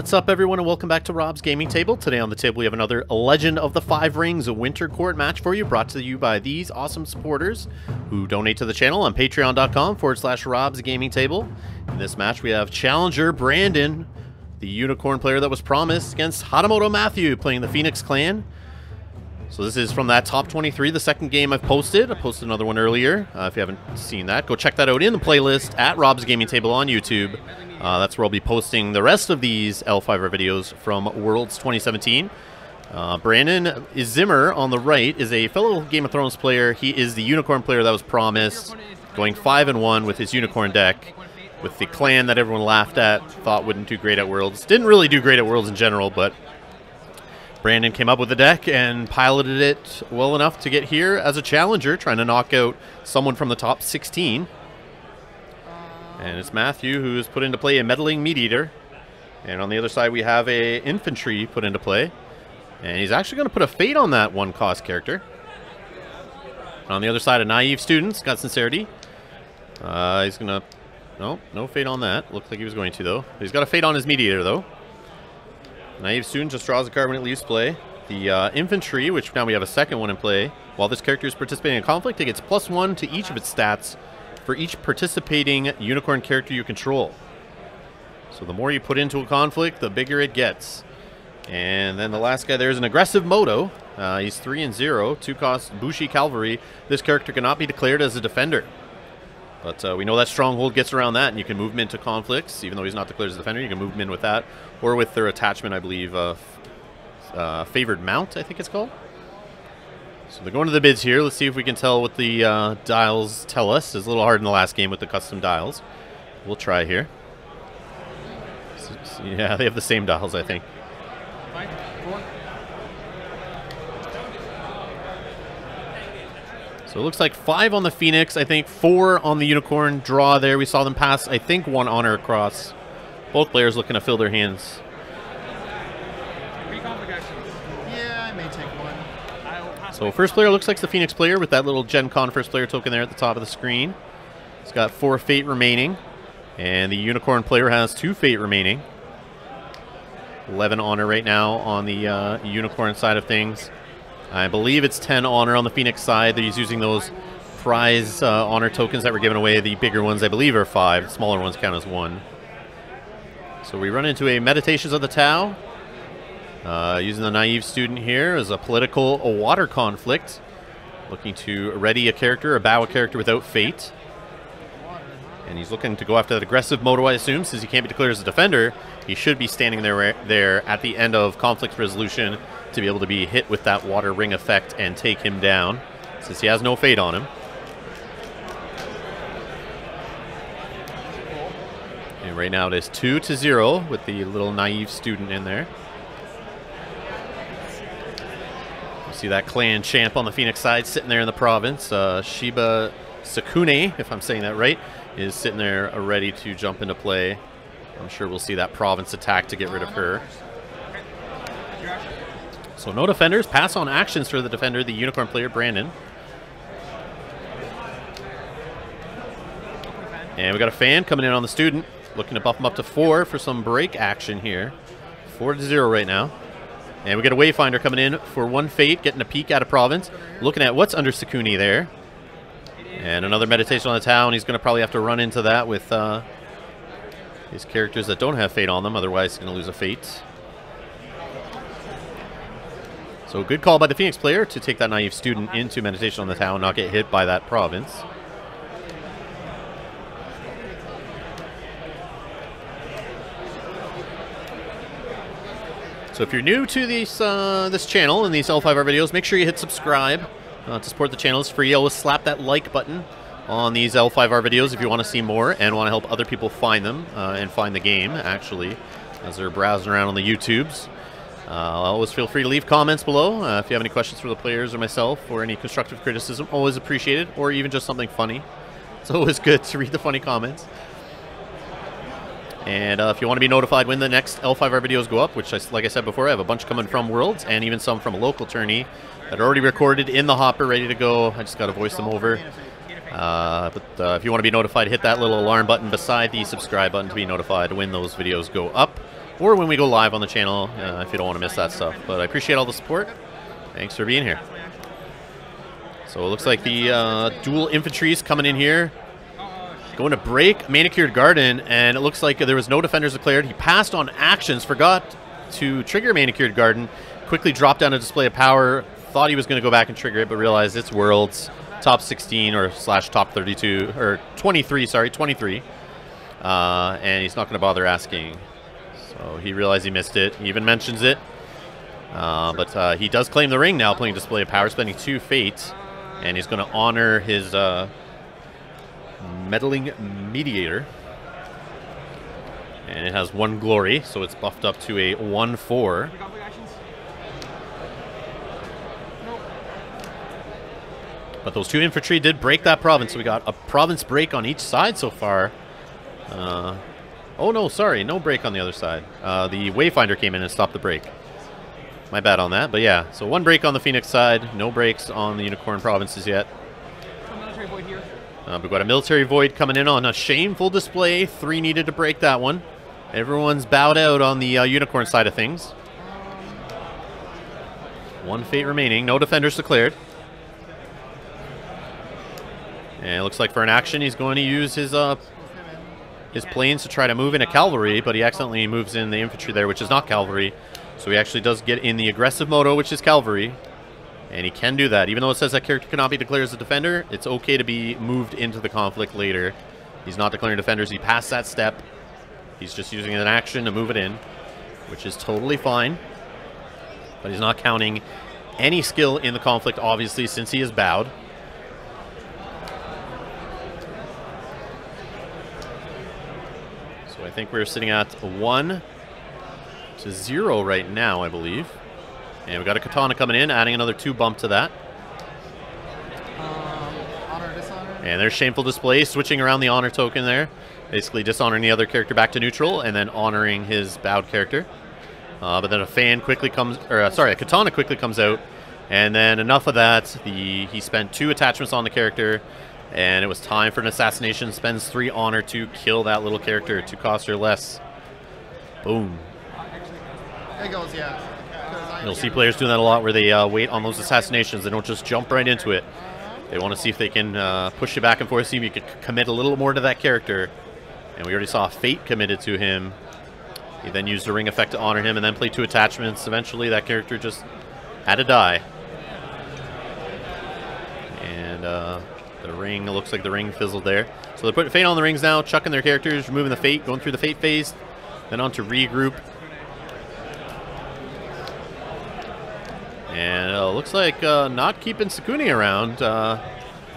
What's up, everyone, and welcome back to Rob's Gaming Table. Today on the table we have another Legend of the Five Rings, a Winter Court match for you, brought to you by these awesome supporters who donate to the channel on patreon.com/Rob's Gaming Table. In this match we have Challenger Brandon, the Unicorn player that was promised, against Hanamoto Matthew, playing the Phoenix Clan. So this is from that top 23, the second game I've posted. I posted another one earlier. If you haven't seen that, go check that out in the playlist at Rob's Gaming Table on YouTube. That's where I'll be posting the rest of these L5R videos from Worlds 2017. Brandon Zimmer on the right is a fellow Game of Thrones player. He is the Unicorn player that was promised, going 5-1 with his Unicorn deck, with the clan that everyone laughed at, thought wouldn't do great at Worlds. Didn't really do great at Worlds in general, but Brandon came up with the deck and piloted it well enough to get here as a challenger, trying to knock out someone from the top 16. And it's Matthew who has put into play a Meddling Meat Eater. And on the other side we have a Infantry put into play. And he's actually going to put a Fate on that one-cost character. And on the other side, a Naive Student's got Sincerity. He's going to... No Fate on that. Looked like he was going to, though. He's got a Fate on his Meat Eater, though. Naive Student just draws a card when it leaves play. The Infantry, which now we have a second one in play. While this character is participating in a conflict, it gets +1 to each of its stats for each participating Unicorn character you control. So the more you put into a conflict, the bigger it gets. And then the last guy there is an Aggressive Moto. He's 3-0, 2-cost Bushi Cavalry. This character cannot be declared as a defender. But we know that Stronghold gets around that, and you can move him into conflicts. Even though he's not declared as a defender, you can move him in with that. Or with their attachment, I believe, Favored Mount, I think it's called. So they're going to the bids here. Let's see if we can tell what the dials tell us. It's a little hard in the last game with the custom dials. We'll try here. So, yeah, they have the same dials, I think. So it looks like 5 on the Phoenix, I think 4 on the Unicorn. Draw there. We saw them pass, I think, 1 honor across. Both players looking to fill their hands. Yeah, I may take one. So first player looks like the Phoenix player with that little Gen Con first player token there at the top of the screen. He's got 4 Fate remaining. And the Unicorn player has 2 Fate remaining. 11 honor right now on the Unicorn side of things. I believe it's 10 honor on the Phoenix side. He's using those prize honor tokens that were given away. The bigger ones, I believe, are 5. The smaller ones count as 1. So we run into a Meditations of the Tau. Using the Naive Student here as a political water conflict. Looking to ready a character, or bow a character without Fate. And he's looking to go after that Aggressive Moto, I assume. Since he can't be declared as a defender, he should be standing there at the end of conflict resolution to be able to be hit with that water ring effect and take him down, since he has no Fate on him. And right now it is 2-0 with the little Naive Student in there. You see that clan champ on the Phoenix side sitting there in the province. Shiba Sakune, if I'm saying that right, is sitting there ready to jump into play. I'm sure we'll see that province attack to get rid of her. So no defenders. Pass on actions for the defender, the Unicorn player, Brandon. And we got a fan coming in on the Student. Looking to buff him up to 4 for some break action here. 4-0 right now. And we got a Wayfinder coming in for 1 Fate, getting a peek at a province. Looking at what's under Sakuni there. And another Meditation on the Town. He's going to probably have to run into that with his characters that don't have Fate on them. Otherwise, he's going to lose a Fate. So good call by the Phoenix player to take that Naive Student into Meditation on the Town, not get hit by that province. So if you're new to this channel and these L5R videos, make sure you hit subscribe to support the channel. It's free. Always slap that like button on these L5R videos if you want to see more and want to help other people find them and find the game, actually, as they're browsing around on the YouTubes. Always feel free to leave comments below if you have any questions for the players or myself, or any constructive criticism. Always appreciated, or even just something funny. It's always good to read the funny comments. And if you want to be notified when the next L5R videos go up, which, like I said before, I have a bunch coming from Worlds, and even some from a local tourney that are already recorded in the hopper, ready to go. I just got to voice them over. If you want to be notified, hit that little alarm button beside the subscribe button to be notified when those videos go up. or when we go live on the channel if you don't want to miss that stuff. But I appreciate all the support. Thanks for being here. So it looks like the dual infantry's coming in here. Going to break Manicured Garden, and it looks like there was no defenders declared. He passed on actions, forgot to trigger Manicured Garden, quickly dropped down a display of power, thought he was going to go back and trigger it, but realized it's Worlds, top 16 or / top 32, or 23, sorry, 23. And he's not going to bother asking. So he realized he missed it. He even mentions it. But he does claim the ring now, playing display of power, spending 2 fate. And he's going to honor his meddling mediator. And it has 1 glory, so it's buffed up to a 1/4. But those 2 infantry did break that province, so we got a province break on each side so far. Oh no, sorry, no break on the other side. The Wayfinder came in and stopped the break. My bad on that, but yeah. So 1 break on the Phoenix side, no breaks on the Unicorn provinces yet. Military void here. We've got a military void coming in on a shameful display. 3 needed to break that one. Everyone's bowed out on the Unicorn side of things. 1 fate remaining, no defenders declared. And it looks like for an action, he's going to use his planes to try to move in a cavalry, but he accidentally moves in the infantry there, which is not cavalry. So he actually does get in the aggressive moto, which is cavalry. And he can do that. Even though it says that character cannot be declared as a defender, it's okay to be moved into the conflict later. He's not declaring defenders. He passed that step. He's just using an action to move it in, which is totally fine. But he's not counting any skill in the conflict, obviously, since he is bowed. So I think we're sitting at 1-0 right now, I believe. And we got a Katana coming in, adding another 2 bump to that. Honor, dishonor. And there's Shameful Display, switching around the honor token there. Basically dishonoring the other character back to neutral, and then honoring his bowed character. But then a fan quickly comes, or sorry, a Katana quickly comes out. And then enough of that, he spent 2 attachments on the character, and it was time for an assassination. Spends 3 honor to kill that little character, 2 cost or less. Boom. There goes, yeah. You'll see players doing that a lot, where they wait on those assassinations. They don't just jump right into it. They want to see if they can push it back and forth, see if you can commit a little more to that character. And we already saw Fate committed to him. He then used a ring effect to honor him, and then played 2 attachments. Eventually, that character just had to die. And the ring, it looks like the ring fizzled there. So they're putting Fate on the rings now, chucking their characters, removing the Fate, going through the Fate phase, then on to regroup. And looks like not keeping Sakuni around.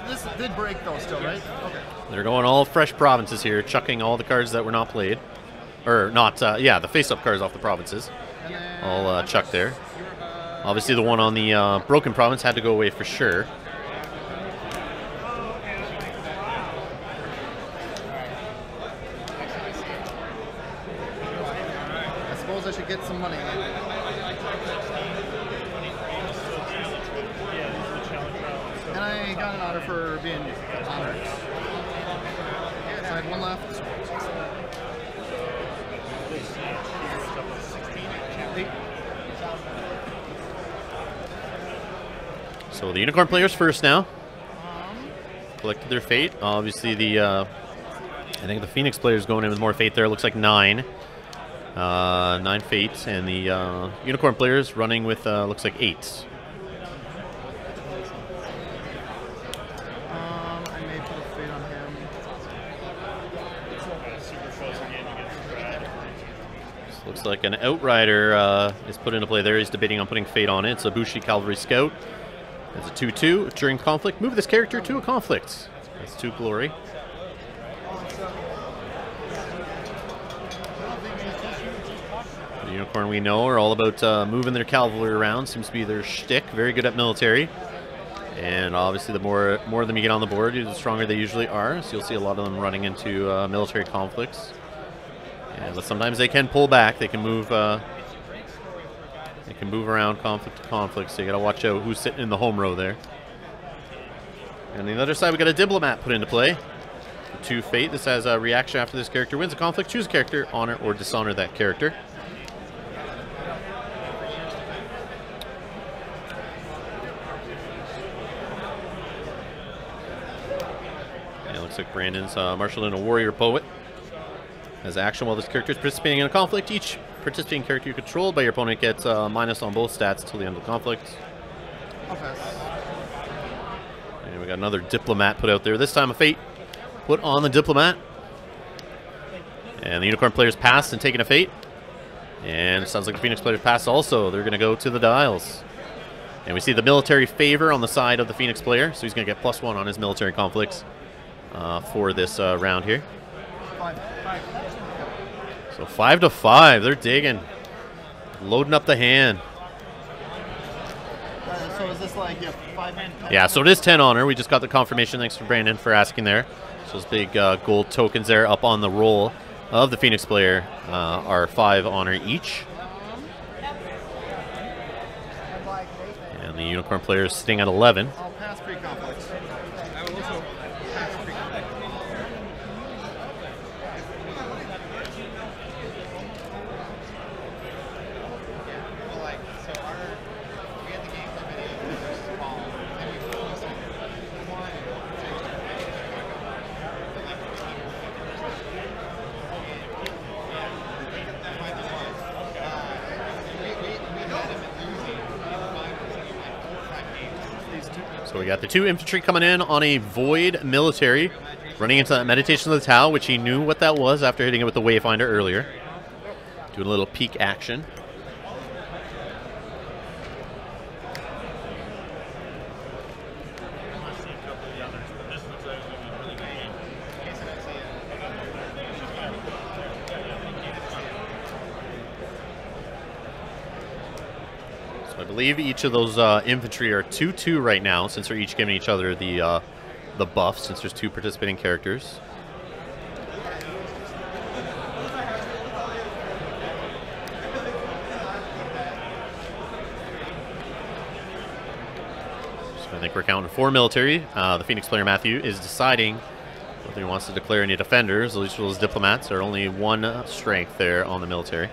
This did break though still, right? Okay. They're going all fresh provinces here, chucking all the cards that were not played. Or not, yeah, the face-up cards off the provinces. All chucked there. Obviously the one on the broken province had to go away for sure. I suppose I should get some money. And I got an honor for being honored. So I have 1 left. 8. So the Unicorn players first now. Collected their Fate. Obviously the, I think the Phoenix players going in with more Fate there. Looks like 9. 9 Fates. And the Unicorn players running with, looks like 8. Looks like an Outrider is put into play there. He's debating on putting Fate on it. It's a Bushi Cavalry Scout. It's a 2/2 during conflict. Move this character to a conflict. That's 2 glory. The Unicorn we know are all about moving their cavalry around. Seems to be their shtick. Very good at military. And obviously the more of them you get on the board, the stronger they usually are. So you'll see a lot of them running into military conflicts. Yeah, but sometimes they can pull back. They can move. They can move around conflict to conflict. So you got to watch out who's sitting in the home row there. And on the other side, we got a Diplomat put into play. 2 Fate. This has a reaction after this character wins a conflict. Choose a character, honor or dishonor that character. And it looks like Brandon's marshalling a warrior poet. As action while this character is participating in a conflict, each participating character you controlled by your opponent gets minus on both stats till the end of the conflict. Okay. And we got another diplomat put out there. This time a fate put on the diplomat. And the unicorn players passed and taken a fate. And it sounds like the Phoenix players passed also. They're going to go to the dials. And we see the military favor on the side of the Phoenix player. So he's going to get +1 on his military conflicts for this round here. 5. So 5 to 5. They're digging. Loading up the hand. So is this like 5 and 10? Yeah, so it is 10 honor. We just got the confirmation. Thanks to Brandon for asking there. So those big gold tokens there up on the roll of the Phoenix player are 5 honor each. And the unicorn player is sitting at 11. I'll pass pre-conflicts. I will also pass pre-conflicts. So we got the 2 infantry coming in on a void military, running into that meditation of the Tau, which he knew what that was after hitting it with the Wayfinder earlier. Doing a little peek action. I believe each of those infantry are 2/2 right now, since they're each giving each other the buff, since there's 2 participating characters. So I think we're counting 4 military. The Phoenix player Matthew is deciding whether he wants to declare any defenders. At least those diplomats are only 1 strength there on the military.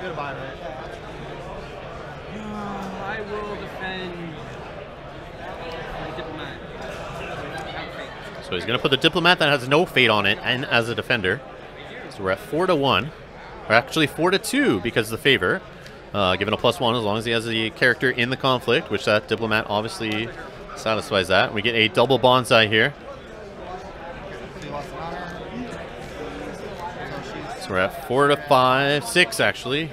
Goodbye, man. I will defend the diplomat. So he's going to put the diplomat that has no fate on it and as a defender. So we're at 4 to 1. Or actually 4 to 2 because of the favor. Given a +1 as long as he has the character in the conflict, which that diplomat obviously satisfies that. We get a double bonsai here. So we're at 4 to 5, 6 actually.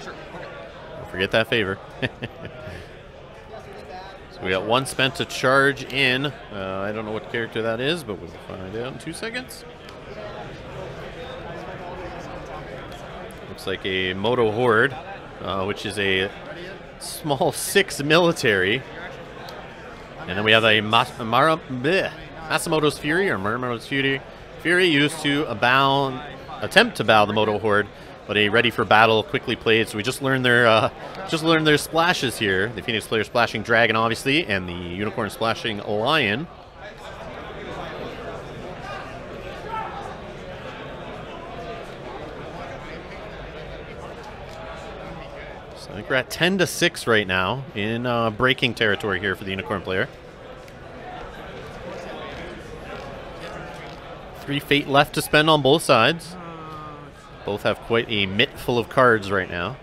Don't forget that favor. So we got 1 spent to charge in. I don't know what character that is, but we'll find out in 2 seconds. Looks like a Moto Horde, which is a small 6 military. And then we have a Masimoto's Fury, or Muramoto's Fury used to attempt to bow the Moto Horde, but a ready for battle, quickly played. So we just learned their splashes here. The Phoenix player splashing Dragon, obviously, and the Unicorn splashing Lion. So I think we're at 10 to 6 right now in breaking territory here for the Unicorn player. 3 fate left to spend on both sides. Both have quite a mitt full of cards right now.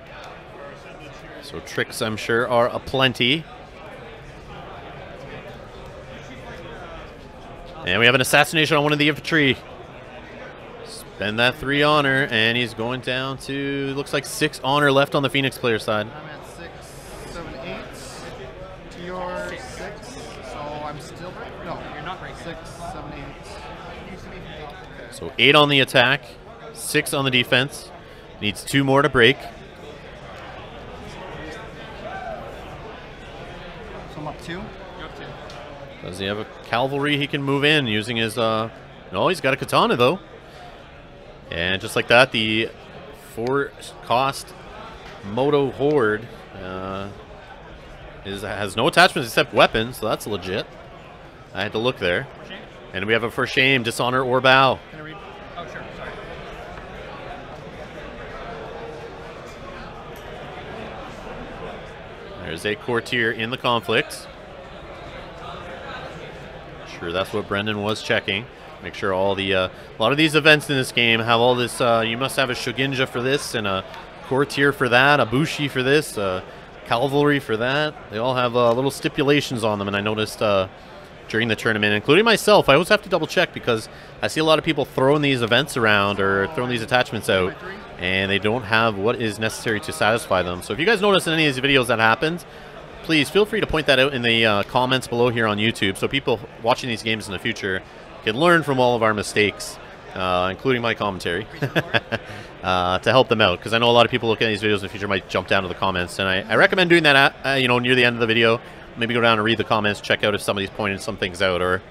So tricks, I'm sure, are aplenty. And we have an assassination on one of the infantry. Spend that 3 honor, and he's going down to, looks like 6 honor left on the Phoenix player side. I'm at 6, 7, 8. To your 6, so I'm still right? No, you're not right. 6, 7, 8. So 8 on the attack, 6 on the defense. Needs 2 more to break. So I'm up 2? You're up 2. Does he have a cavalry he can move in using his, no, he's got a katana though. And just like that, the 4-cost Moto Horde has no attachments except weapons, so that's legit. I had to look there. And we have a for shame, dishonor, or bow. Can I read? Oh, sure. Sorry. There's a courtier in the conflict. Sure, that's what Brendan was checking. Make sure all the a lot of these events in this game have all this. You must have a Shogunja for this, and a courtier for that, a Bushi for this, cavalry for that. They all have little stipulations on them, and I noticed during the tournament, including myself, I always have to double check because I see a lot of people throwing these events around or throwing these attachments out, and they don't have what is necessary to satisfy them. So if you guys notice in any of these videos that happens, please feel free to point that out in the comments below here on YouTube, so people watching these games in the future can learn from all of our mistakes, including my commentary, to help them out. Because I know a lot of people looking at these videos in the future might jump down to the comments, and I recommend doing that at, near the end of the video. Maybe go down and read the comments, check out if somebody's pointed some things out, or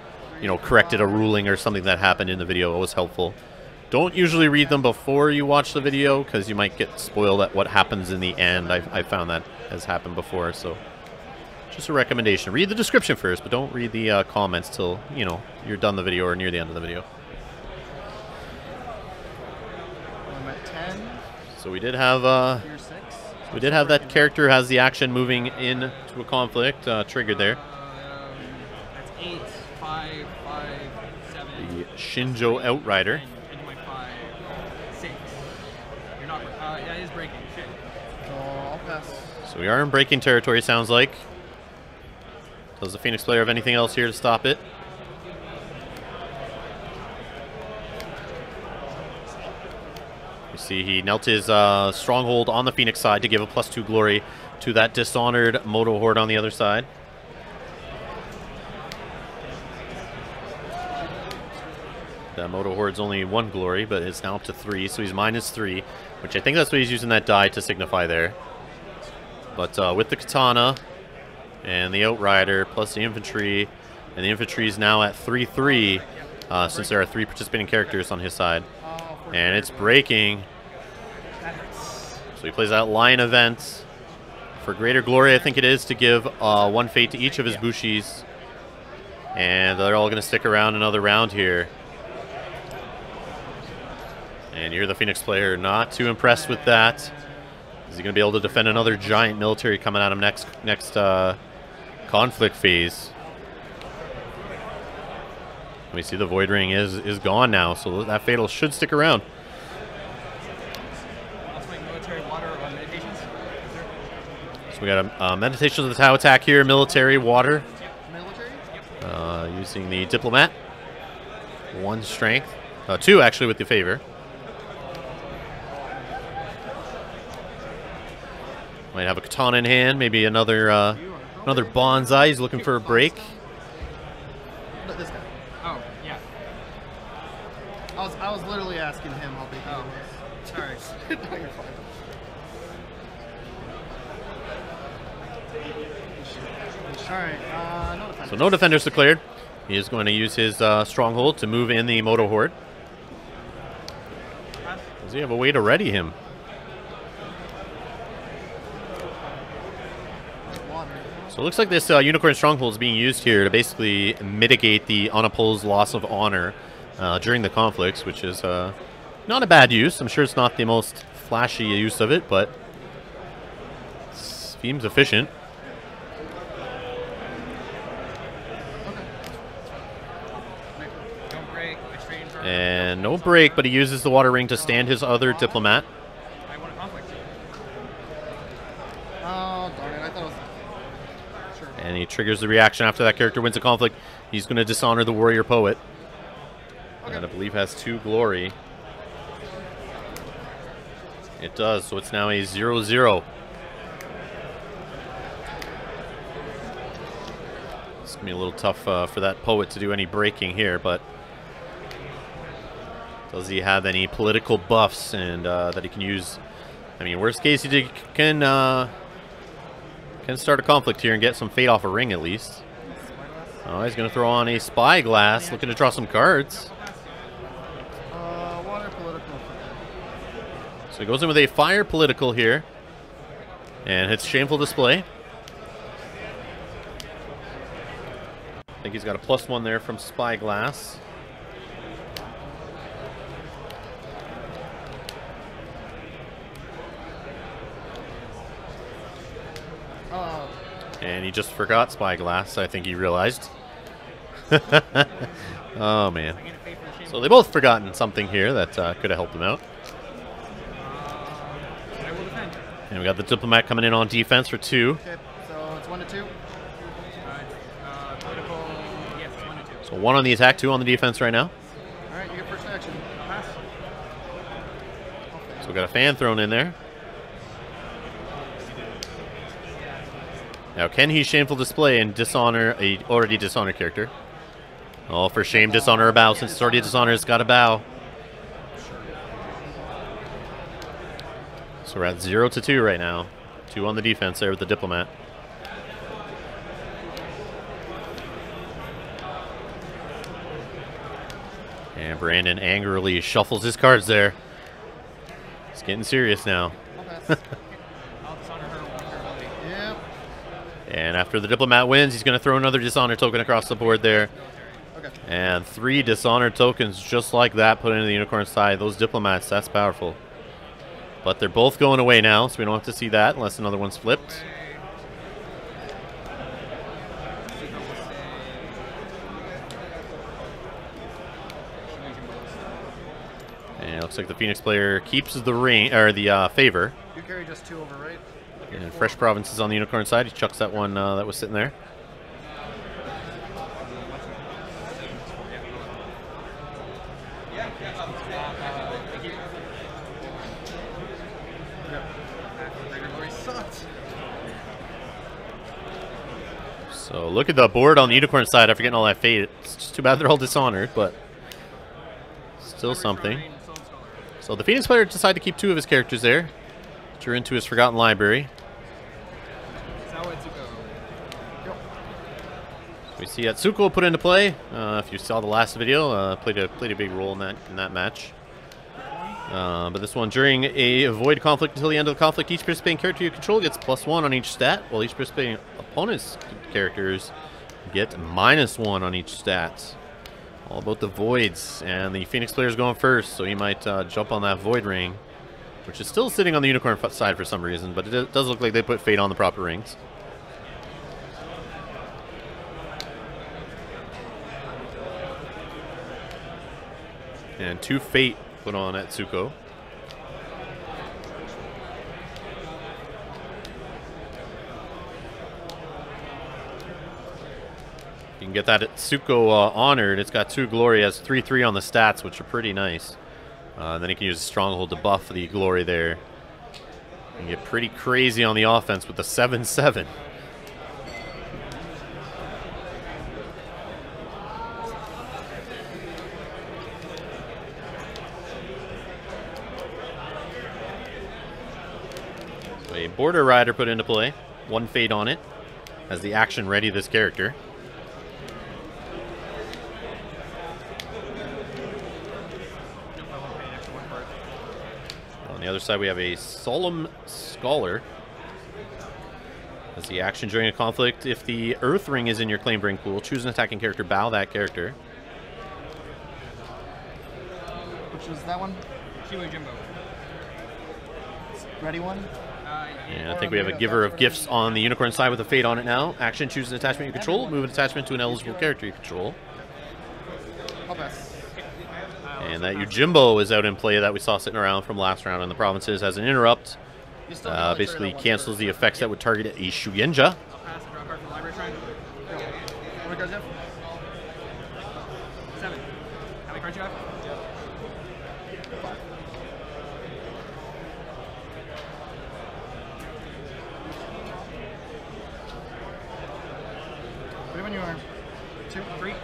corrected a ruling or something that happened in the video. It was helpful. Don't usually read them before you watch the video because you might get spoiled at what happens in the end. I found that has happened before, so just a recommendation. Read the description first, but don't read the comments till you're done the video or near the end of the video. I'm at 10. So we did have Tier 6. we did have that character has the action moving into a conflict triggered there. That's 8, 5, 5, 7. The Shinjo Outrider. Into my 5, 6. You're not. Yeah, it is breaking. Shit. So I'll pass. So we are in breaking territory, sounds like. Does the Phoenix player have anything else here to stop it? You see he knelt his stronghold on the Phoenix side to give a +2 glory to that dishonored Moto Horde on the other side. That Moto Horde's only 1 glory, but it's now up to 3, so he's -3, which I think that's what he's using that die to signify there. But with the katana and the Outrider plus the infantry, and the infantry is now at 3-3 since there are 3 participating characters on his side. And it's breaking. So he plays that Lion event for greater glory, I think it is, to give 1 fate to each of his Bushis. And they're all going to stick around another round here. And you're the Phoenix player not too impressed with that. Is he going to be able to defend another giant military coming at him next conflict phase? We see the Void Ring is gone now, so that Fatal should stick around. Also make military water on meditations. So we got a Meditations of the Tau attack here, military, water. Military? Using the Diplomat. 1 strength. 2 actually with the favor. Might have a katana in hand, maybe another bonsai. He's looking for a break. This guy. Oh, yeah. I was literally asking him how big he Oh, was. sorry. No, you're fine. Alright, no defense. So no defenders declared. He is going to use his stronghold to move in the Moto Horde. Does he have a way to ready him? So it looks like this Unicorn Stronghold is being used here to basically mitigate the unopposed loss of honor during the conflicts, which is not a bad use. I'm sure it's not the most flashy use of it, but it seems efficient. And no break, but he uses the Water Ring to stand his other Diplomat. I want a conflict. Oh, darn it. I thought it was... Sure. And he triggers the reaction after that character wins a conflict. He's going to dishonor the Warrior Poet. Okay. And I believe has 2 glory. It does, so it's now a 0-0. It's going to be a little tough for that Poet to do any breaking here, but does he have any political buffs and that he can use? I mean, worst case, he can start a conflict here and get some fate off a ring at least. Oh, he's going to throw on a Spyglass, looking to draw some cards. Water political. So he goes in with a fire political here. And hits Shameful Display. I think he's got a +1 there from Spyglass. And he just forgot Spyglass, I think he realized. Oh, man. So they both forgotten something here that could have helped them out. And we got the Diplomat coming in on defense for 2. Okay, so it's 1 to 2. Yes, 1 to 2. So 1 on the attack, 2 on the defense right now. All right, you get first action. Pass. So we got a fan thrown in there. Now, can he Shameful Display and dishonor a already dishonored character? Oh, for shame, dishonor a bow. Since it's already a dishonor, it's got a bow. So we're at 0 to 2 right now. 2 on the defense there with the Diplomat. And Brandon angrily shuffles his cards there. It's getting serious now. Yep. And after the Diplomat wins, he's going to throw another dishonor token across the board there. Okay. And 3 dishonor tokens just like that put into the Unicorn side. Those Diplomats, that's powerful. But they're both going away now, so we don't have to see that unless another one's flipped. And it looks like the Phoenix player keeps the ring or the favor. You carry just 2 over, right? And Fresh Province is on the Unicorn side. He chucks that one that was sitting there. So look at the board on the Unicorn side. I'm forgetting all that fate. It's just too bad they're all dishonored, but still something. So the Phoenix player decided to keep 2 of his characters there. Drew into his Forgotten Library. We see Atsuko put into play. If you saw the last video, played a big role in that match. But this one, during a void conflict until the end of the conflict, each participating character you control gets +1 on each stat, while each participating opponent's characters get -1 on each stat. All about the voids, and the Phoenix player is going first, so he might jump on that void ring, which is still sitting on the Unicorn side for some reason, but it does look like they put fate on the proper rings. And 2 fate put on Atsuko. You can get that Atsuko honored. It's got 2 glory, has 3/3 on the stats, which are pretty nice. Then you can use a stronghold to buff the glory there. And get pretty crazy on the offense with the 7/7. So a Border Rider put into play. 1 fate on it. Has the action ready this character. On the other side, we have a Solemn Scholar. As the action during a conflict, if the Earth Ring is in your claim bring pool, choose an attacking character, bow that character. Which is that one? Shiwei Jimbo. Ready one? And I think we have a Giver of Gifts on the Unicorn side with a fate on it now. Action, choose an attachment you control, move an attachment to an eligible character you control. I'll pass. And that Yojimbo is out in play that we saw sitting around from last round in the provinces as an interrupt. Basically cancels the effects that would target a Shugenja. I'll pass and draw a card from the library shrine. What do you guys have? 7. How many cards you have? Ready when you are. 2, 3.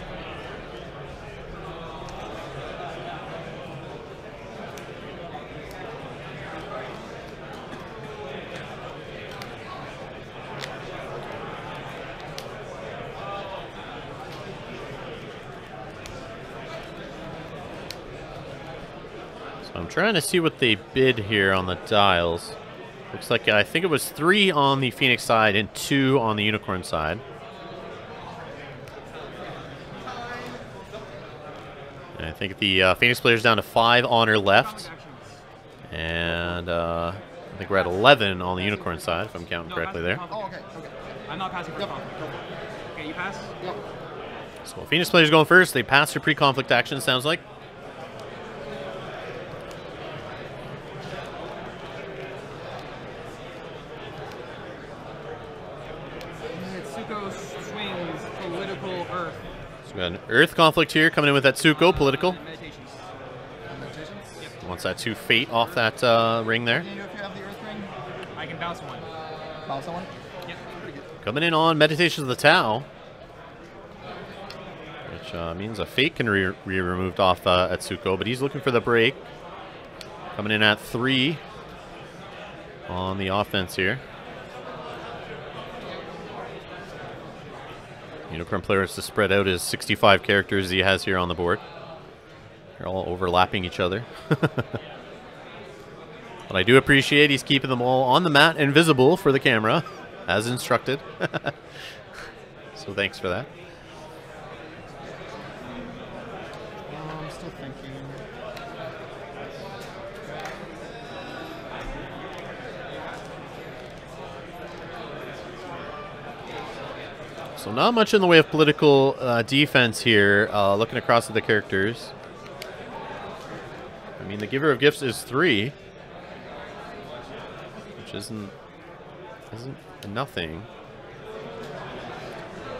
I'm trying to see what they bid here on the dials. Looks like I think it was 3 on the Phoenix side and 2 on the Unicorn side. And I think the Phoenix player's down to 5 honor left. And I think we're at 11 on the Unicorn side, if I'm counting correctly there. Oh, okay. I'm not passing for conflict. Okay, you pass? Yep. So Phoenix player's going first. They pass their pre-conflict action, sounds like. Tsuko swings political earth. So we got an Earth conflict here coming in with that Tsuko, political. Meditations. Meditations? Yep. Wants that 2 fate off that ring there. Do you know if you have the Earth ring? I can bounce one. Bounce someone? Yep. Pretty good. Coming in on Meditations of the Tau. Which means a fate can be removed off at Tsuko, but he's looking for the break. Coming in at 3 on the offense here. Unicorn player has to spread out his 65 characters he has here on the board. They're all overlapping each other. But I do appreciate he's keeping them all on the mat and visible for the camera, as instructed. So thanks for that. I'm still thinking. So not much in the way of political defense here, looking across at the characters. I mean, the Giver of Gifts is 3, which isn't nothing.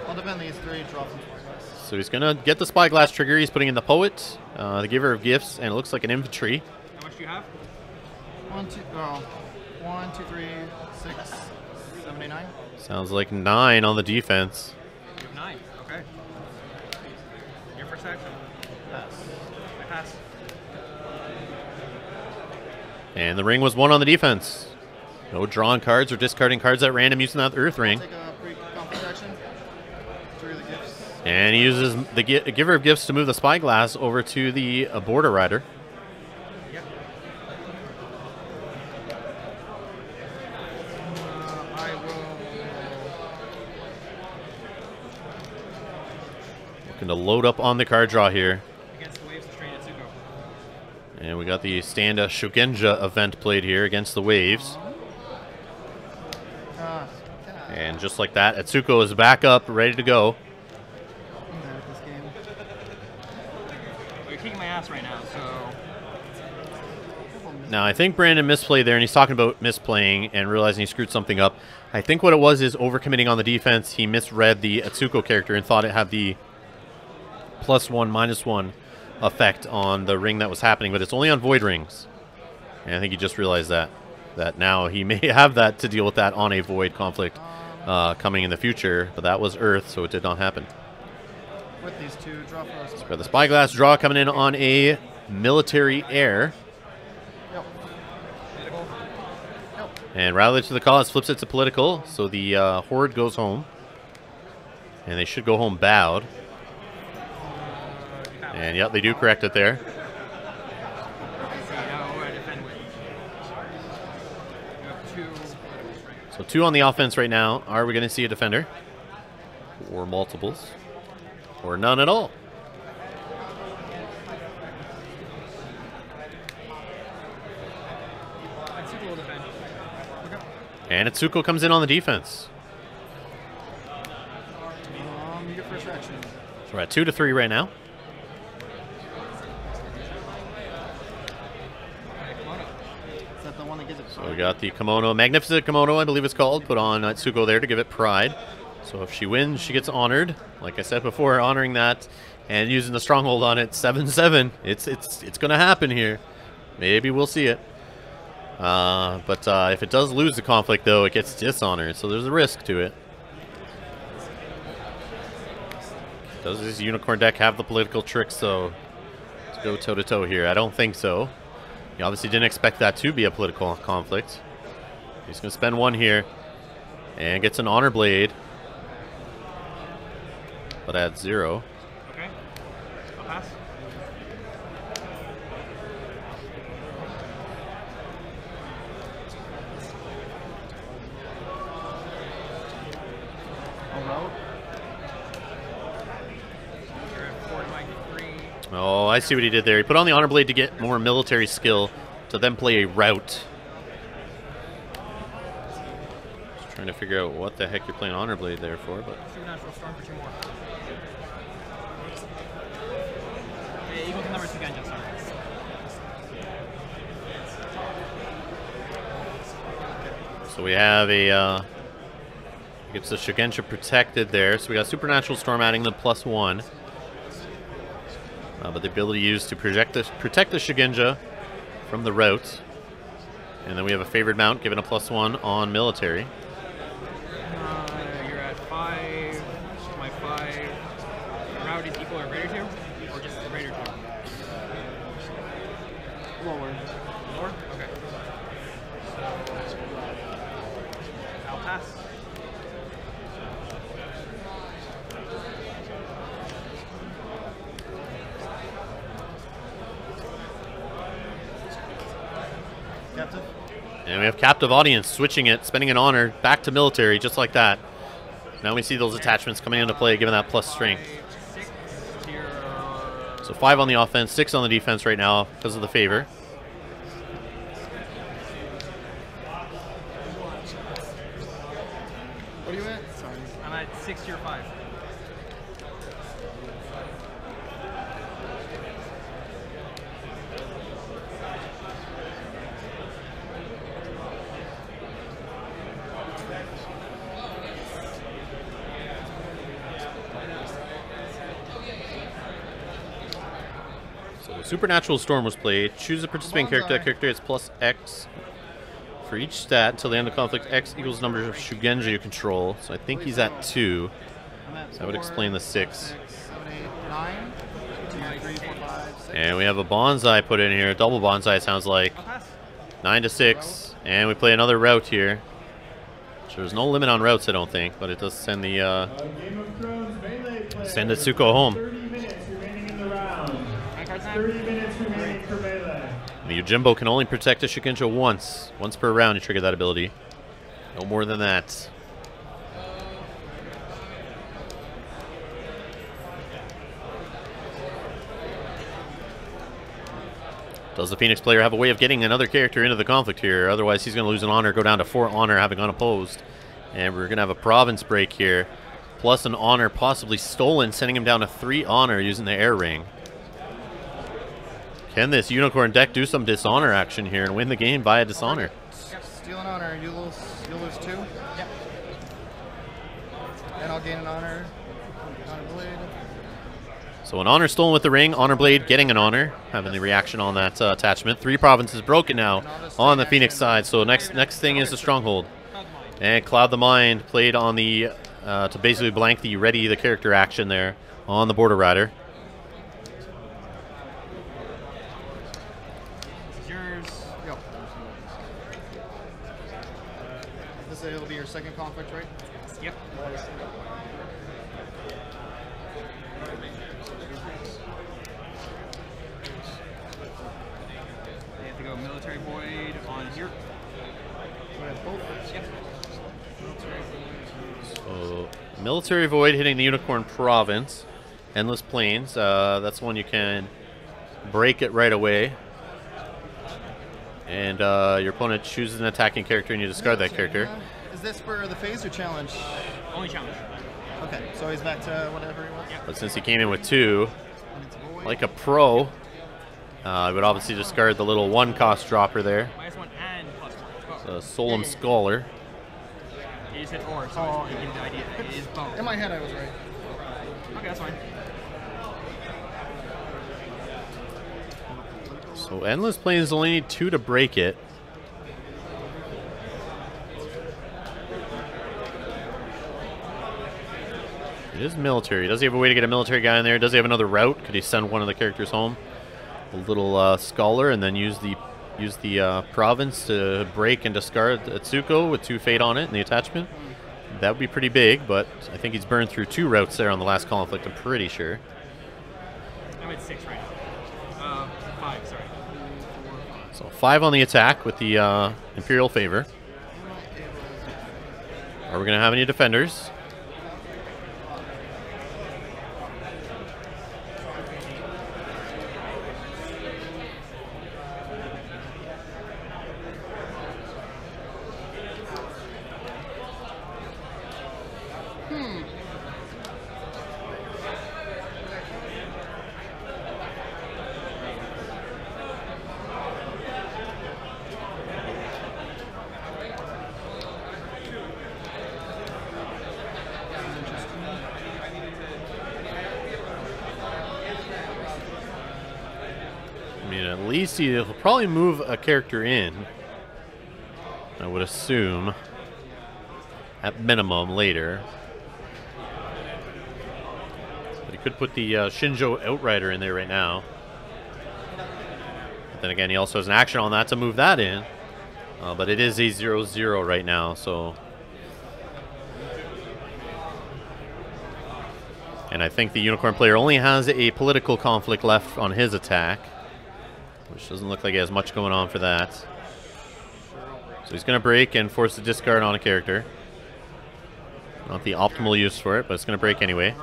I'll defend these 3, drop some spyglass. So he's going to get the Spyglass trigger. He's putting in the Poet, the Giver of Gifts, and it looks like an Infantry. How much do you have? 1, 2, 3, 6, 79. Sounds like 9 on the defense. You have 9. Okay. Your first action. Pass. I pass. And the ring was 1 on the defense. No drawing cards or discarding cards at random using that Earth ring. Take a pre-conflict action. Trigger the gifts. And he uses the Giver of Gifts to move the Spyglass over to the Border Rider. Yep. I will. Looking to load up on the card draw here. Against the waves to strain at Tsuko. And we got the Standa Shogenja event played here against the Waves. And just like that, Atsuko is back up, ready to go. I'm bad at this game. Well, you're kicking my ass right now, so... Now, I think Brandon misplayed there, and he's talking about misplaying and realizing he screwed something up. I think what it was is overcommitting on the defense. He misread the Atsuko character and thought it had the +1, -1 effect on the ring that was happening, but it's only on void rings. And I think he just realized that now he may have that to deal with that on a void conflict coming in the future, but that was Earth, so it did not happen. With these 2, draw first. So we got the Spyglass draw coming in on a military air. Yep. Yep. And Rally to the Cause flips it to political, so the Horde goes home. And they should go home bowed. And yep, they do correct it there. So now I defend with. You have 2 political strength. So 2 on the offense right now. Are we going to see a defender? Or multiples? Or none at all? And Tsuko will defend. Okay. And Atsuko comes in on the defense. You get first action. So we're at 2 to 3 right now. Is that the one that gives it? So we got the kimono, Magnificent Kimono, I believe it's called, put on Atsuko there to give it pride. So if she wins, she gets honored. Like I said before, honoring that and using the stronghold on it, 7-7. It's going to happen here. Maybe we'll see it. But if it does lose the conflict, though, it gets dishonored. So there's a risk to it. Does this Unicorn deck have the political tricks, though, to go toe-to-toe here? I don't think so. You obviously didn't expect that to be a political conflict. He's going to spend 1 here and gets an Honor Blade, but adds 0. Okay. I'll pass. I see what he did there. He put on the Honor Blade to get more military skill, to then play a route. Just trying to figure out what the heck you're playing Honor Blade there for, but... Supernatural Storm for 2 more. Okay, equal to number 2 again, just sorry. So we have a... gets the Shugenja protected there. So we got Supernatural Storm adding the +1. But the ability used to protect the Shugenja from the route. And then we have a favored mount given a +1 on military. You're at 5. My 5. Route is equal or greater to? Or just greater to? Lower. Lower? Okay. I'll pass. Captive. And we have Captive Audience switching it, spending an honor, back to military, just like that. Now we see those attachments coming into play, given that plus strength. 6, So 5 on the offense, 6 on the defense right now because of the favor. What are you at? Sorry. I'm at 6 tier 5. So Supernatural Storm was played. Choose a participating character. That character is +X for each stat until the end of conflict. X equals the number of Shugenja you control. So I think he's at 2. I'm at That would explain the 6. 6, 7, 8, 9. 2, 3, 4, 5, 6. And we have a Bonsai put in here. Double Bonsai, sounds like. I'll pass. 9 to 6. And we play another route here. So there's no limit on routes, I don't think. But it does send the Game of Thrones melee play. send Itsuko home. 30 minutes remaining in the round. My card time. 30 minutes remaining for melee. The Yojimbo can only protect a Shugenja once. Once per round you trigger that ability. No more than that. Does the Phoenix player have a way of getting another character into the conflict here? Otherwise he's going to lose an honor, go down to 4 honor having unopposed. And we're going to have a province break here. Plus an honor possibly stolen, sending him down to 3 honor using the air ring. Can this Unicorn deck do some dishonor action here and win the game via dishonor? Steal an honor. You lose 2. Yep. And I'll gain an honor. Honor blade. So an honor stolen with the ring, Honor Blade getting an honor, having the reaction on that attachment. 3 provinces broken now on the Phoenix side. So next thing is the Stronghold. And Cloud the Mind played on the, to basically blank the ready the character action there on the Border Rider. This is yours. Yep. It'll be your second conflict, right? Yep. They have to go Military Void on here. We have both. Yep. So Military Void hitting the Unicorn Province. Endless Plains, that's one you can break it right away. And your opponent chooses an attacking character and you discard that character. Is this for the phase or challenge? Only challenge. Okay, so he's back to whatever he was. But since he came in with 2, And it's a void. like a pro, I would obviously discard the little 1-cost dropper there. -1 and +1. The Solemn Scholar. You just said or, so you get the idea. It is both. In my head, I was right. Okay, that's fine. So Endless Plains only need 2 to break it. It is military. Does he have a way to get a military guy in there? Does he have another route? Could he send one of the characters home? A little scholar and then use the province to break and discard Itsuko with 2 fate on it and the attachment. That would be pretty big, but I think he's burned through 2 routes there on the last conflict, I'm pretty sure. I'm at 6 right now. 5, sorry. So 5 on the attack with the Imperial favor. Are we going to have any defenders? least he'll probably move a character in, I would assume, at minimum later. But he could put the Shinjo Outrider in there right now. But then again, he also has an action on that to move that in. But it is a 0-0 right now, so... And I think the Unicorn player only has a political conflict left on his attack, which doesn't look like he has much going on for that. So he's going to break and force a discard on a character. Not the optimal use for it, but it's going to break anyway.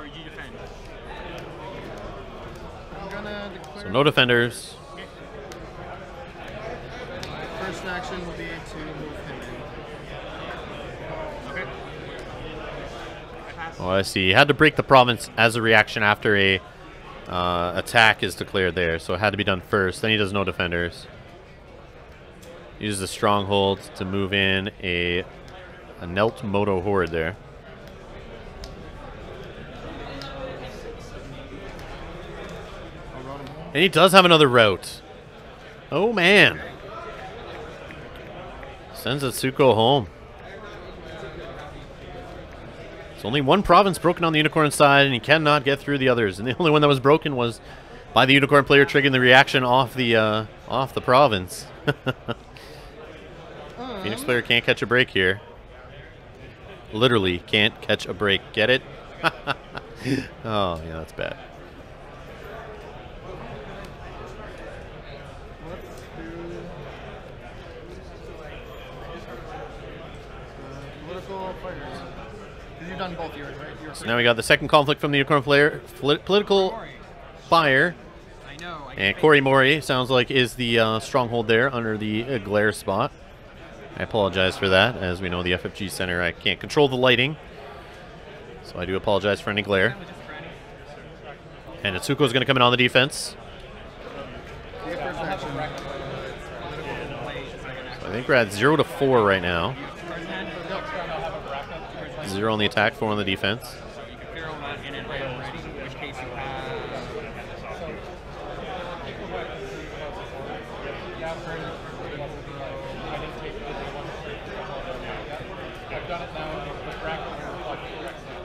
So no defenders. My first action will be to move him in. Okay. I pass. Oh, I see. He had to break the province as a reaction after a attack is declared there, so it had to be done first. Then he does no defenders. Uses the stronghold to move in a Nelt Moto Horde there. And he does have another route. Oh man. Sends Atsuko home. It's only one province broken on the Unicorn side, and he cannot get through the others. And the only one that was broken was by the Unicorn player triggering the reaction off the province. Phoenix player can't catch a break here. Literally can't catch a break. Get it? Oh, yeah, that's bad. Let's do political fighters. Because you've done both yours, right? So now we got the second conflict from the Unicorn player. Political fire. I know. And Korimori sounds like is the stronghold there under the glare spot. I apologize for that. As we know, the FFG Center, I can't control the lighting. So I do apologize for any glare. And Atsuko's going to come in on the defense. Your first action. So I think we're at 0-4 right now. 0 on the attack, 4 on the defense. So you can feral that in and right already, in which case you have...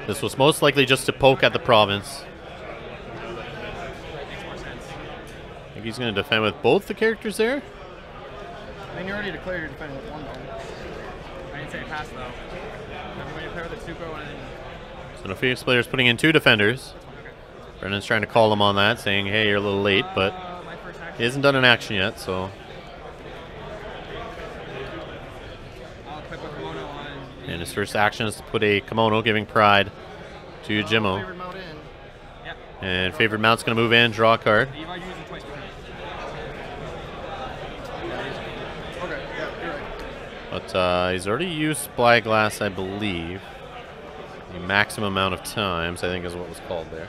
This was most likely just to poke at the province. Makes more sense. I think he's going to defend with both the characters there. I mean, you already declared you're defending with one though. I didn't say it passed, though. Everybody play with Atsuko and then... So the Phoenix player's putting in 2 defenders. Brendan's trying to call him on that, saying, hey, you're a little late, but my first action. he hasn't done an action yet, so... I'll equip a kimono on... And his first action is to put a kimono, giving pride to Jimmo. Favored mount in. Yep. And favored mount's going to move in, draw a card. You've already used it twice before. Okay, yeah, you're right. But he's already used Spyglass, I believe. The maximum amount of times, I think is what was called there.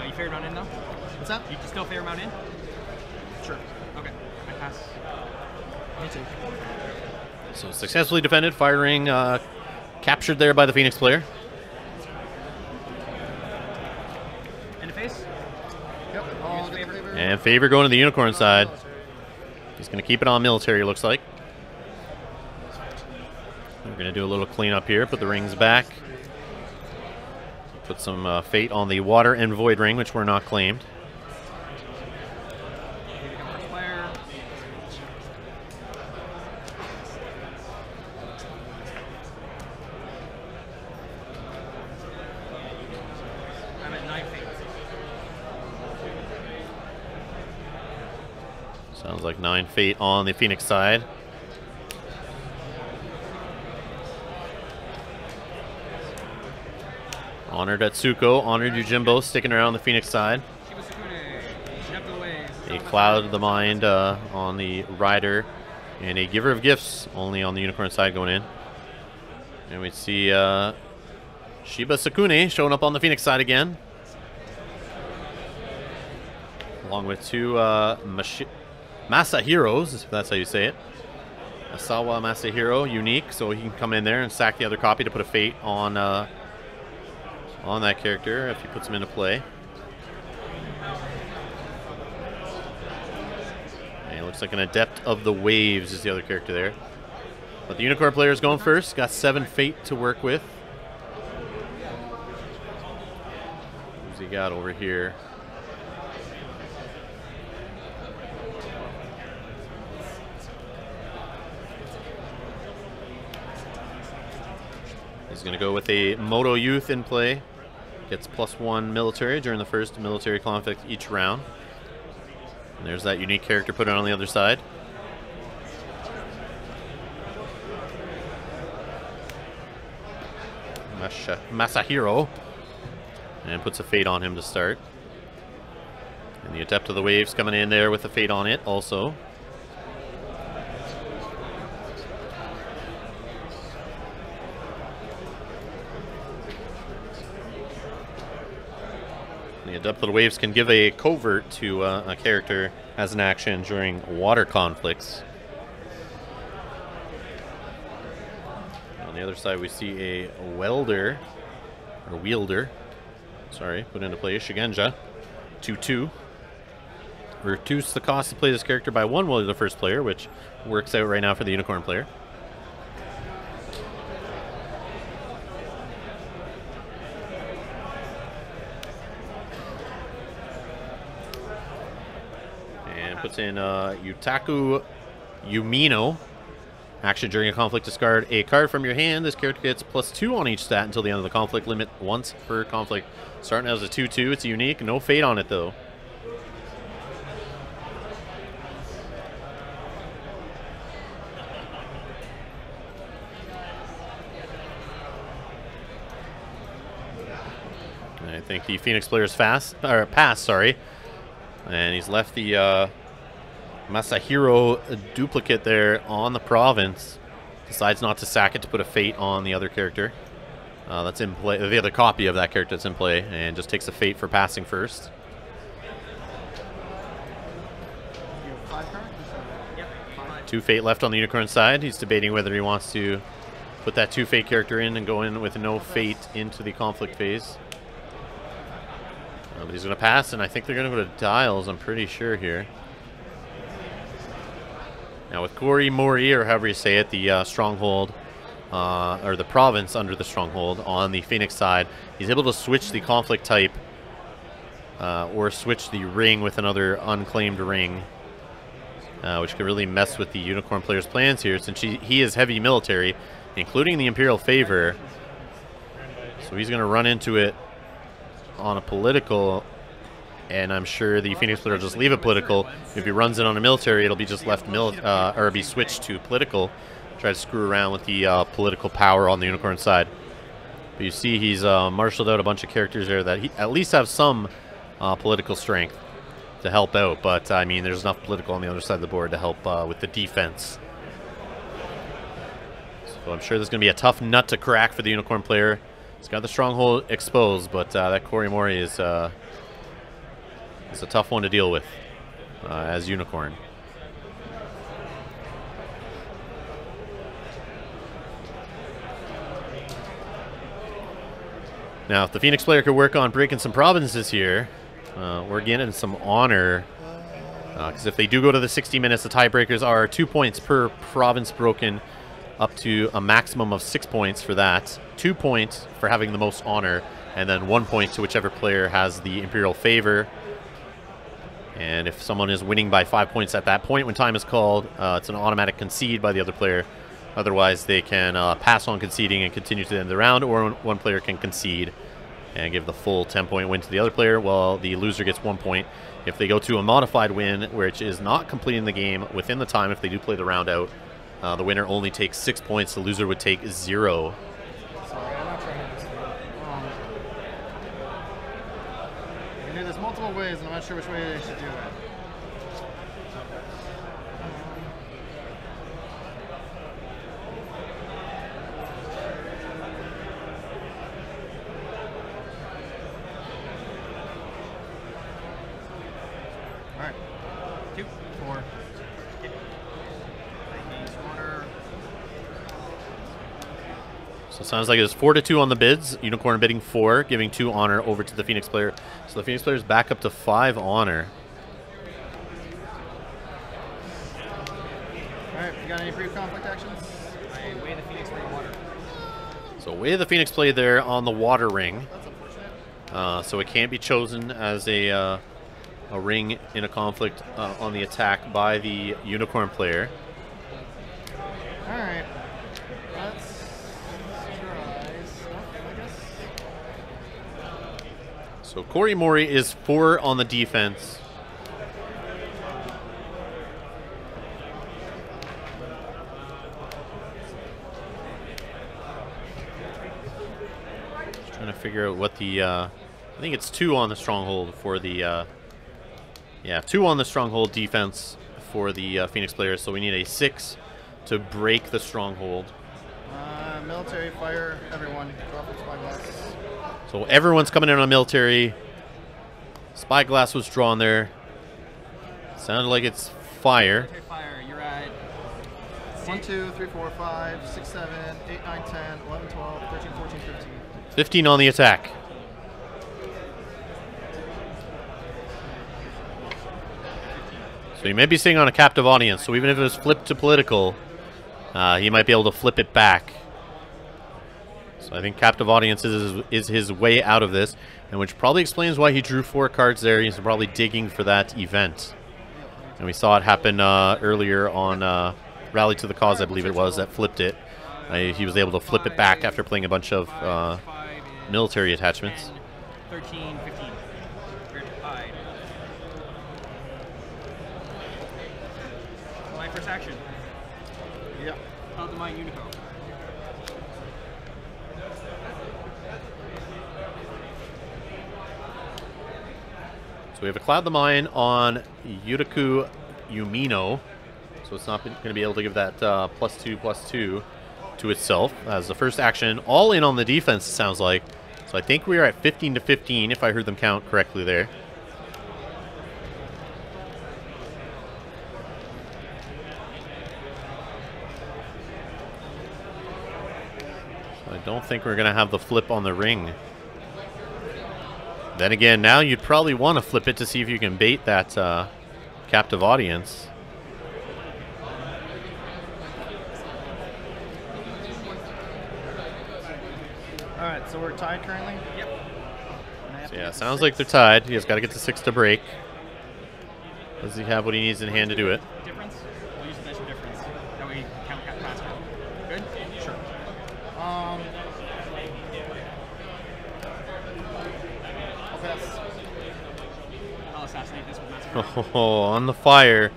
You favored mount in, though? What's that? You still favor mount in? Sure. Okay. I pass. Me too. So successfully defended, firing captured there by the Phoenix player. In the face? Yep. I'll get the favor. And favor going to the Unicorn side. He's going to keep it on military, looks like. We're going to do a little cleanup here, put the rings back. Put some fate on the water and void ring, which were not claimed. First player. I'm at 9 fate. Sounds like 9 fate on the Phoenix side. Honored Atsuko, honored Yujimbo, sticking around the Phoenix side. A Cloud of the Mind on the Rider, and a Giver of Gifts only on the Unicorn side going in. And we see Shiba Sakune showing up on the Phoenix side again. Along with 2 Masahiros, if that's how you say it. Asawa Masahiro, unique, so he can come in there and sack the other copy to put a fate on on that character if he puts him into play. And it looks like an Adept of the Waves is the other character there. But the Unicorn player is going first. Got 7 fate to work with. Who's he got over here? He's going to go with a Moto Youth in play. Gets +1 military during the first military conflict each round. And there's that unique character put on the other side. Masahiro. And puts a fate on him to start. And the Adept of the Waves coming in there with a fate on it also. The Adept of the Waves can give a covert to a character as an action during water conflicts. On the other side, we see a welder, or wielder, sorry, put into play, Shigenja, 2/2. Reduce the cost to play this character by 1 while you're the first player, which works out right now for the Unicorn player. Puts in Yutaku Yumino. Action during a conflict, discard a card from your hand. This character gets +2 on each stat until the end of the conflict. Limit once per conflict. Starting as a 2/2. It's unique. No fate on it, though. I think the Phoenix player's passed, sorry. And he's left the Masahiro duplicate there on the province. Decides not to sack it to put a fate on the other character that's in play, the other copy of that character that's in play, and just takes a fate for passing first. You have 5 cards? Yep. 2 fate left on the Unicorn side. He's debating whether he wants to put that 2 fate character in and go in with no fate into the conflict phase. But he's going to pass, and I think they're going to go to Dials, I'm pretty sure here. Now with Gori Mori, or however you say it, the stronghold, or the province under the stronghold on the Phoenix side, he's able to switch the conflict type, or switch the ring with another unclaimed ring, which could really mess with the Unicorn player's plans here, since he is heavy military, including the Imperial Favor. So he's going to run into it on a political, and I'm sure the Phoenix player will just leave it political. If he runs in on a military, it'll be just left or be switched to political. Try to screw around with the political power on the Unicorn side. But you see he's marshaled out a bunch of characters there that at least have some political strength to help out. But I mean, there's enough political on the other side of the board to help with the defense. So I'm sure there's going to be a tough nut to crack for the Unicorn player. He's got the stronghold exposed, but that Korimori is a tough one to deal with as Unicorn. Now, if the Phoenix player could work on breaking some provinces here, we're getting some honor. Because if they do go to the 60 minutes, the tiebreakers are 2 points per province broken, up to a maximum of 6 points for that. 2 points for having the most honor, and then 1 point to whichever player has the Imperial Favor. And if someone is winning by 5 points at that point when time is called, it's an automatic concede by the other player. Otherwise, they can pass on conceding and continue to the end of the round, or one player can concede and give the full 10-point win to the other player, while the loser gets 1 point. If they go to a modified win, which is not completing the game within the time, if they do play the round out, the winner only takes 6 points. The loser would take 0. Sorry, I'm not trying to this. You can do this multiple ways, and I'm not sure which way I should do it. Alright. 2, 4. So it sounds like it's 4-2 on the bids. Unicorn bidding 4, giving 2 honor over to the Phoenix player. So the Phoenix player is back up to 5 honor. All right, you got any brief conflict actions? I weigh the Phoenix ring of water. So way the Phoenix play there on the water ring. That's unfortunate. So it can't be chosen as a ring in a conflict on the attack by the Unicorn player. All right. Let's try stuff, I guess. So Corey Mori is 4 on the defense. Just trying to figure out what the I think it's 2 on the stronghold for the yeah, 2 on the stronghold defense for the Phoenix players. So we need a 6 to break the stronghold. Military fire, everyone. Go off with spyglass. So everyone's coming in on military. Spyglass was drawn there. Sounded like it's fire. Military fire, you're at 1, 2, 3, 4, 5, 6, 7, 8, 9, 10, 11, 12, 13, 14, 15. 15 on the attack. So you may be seeing on a captive audience. So even if it was flipped to political, he might be able to flip it back. So I think captive audience is his way out of this, and which probably explains why he drew 4 cards there. He's probably digging for that event. And we saw it happen earlier on Rally to the Cause, I believe it was, that flipped it. He was able to flip it back after playing a bunch of military attachments. 10, 13, 15. You're at 5. My first action. Yeah. Cloud the Mine Unico. So we have a Cloud the Mine on Yutaku Umino. So it's not going to be able to give that +2/+2 to itself as the first action. All in on the defense, it sounds like. So I think we are at 15-15, if I heard them count correctly there. So I don't think we're going to have the flip on the ring. Then again, now you'd probably want to flip it to see if you can bait that captive audience. All right, so we're tied currently. Yep. So yeah, sounds like they're tied. He's got to get to 6 to break. Does he have what he needs in hand to do it? Difference? We'll use the measure difference. That way you count faster. Good? Sure. I'll pass. I'll assassinate this with Massacre. Oh, on the fire.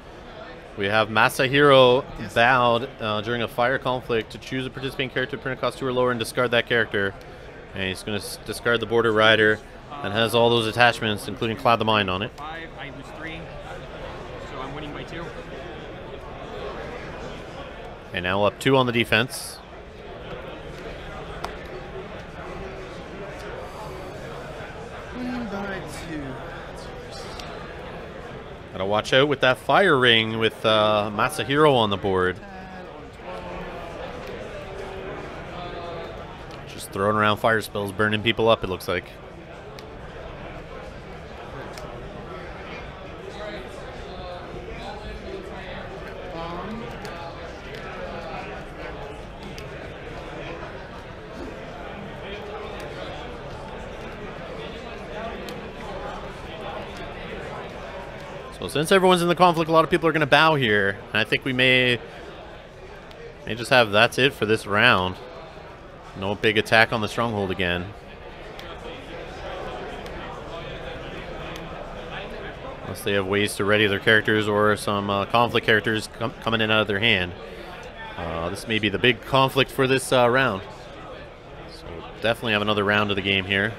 We have Masahiro vowed during a fire conflict to choose a participating character, print a cost 2 or lower, and discard that character. And he's going to discard the Border Rider and has all those attachments, including Cloud the Mine on it. 5, I lose 3. So I'm winning by 2. And now up 2 on the defense. By 2. Gotta watch out with that fire ring with Masahiro on the board. 10 or 12. Just throwing around fire spells, burning people up, it looks like. So since everyone's in the conflict, a lot of people are going to bow here. And I think we may just have that's it for this round. No big attack on the stronghold again. Unless they have ways to ready their characters or some conflict characters coming in out of their hand. This may be the big conflict for this round. So we'll definitely have another round of the game here.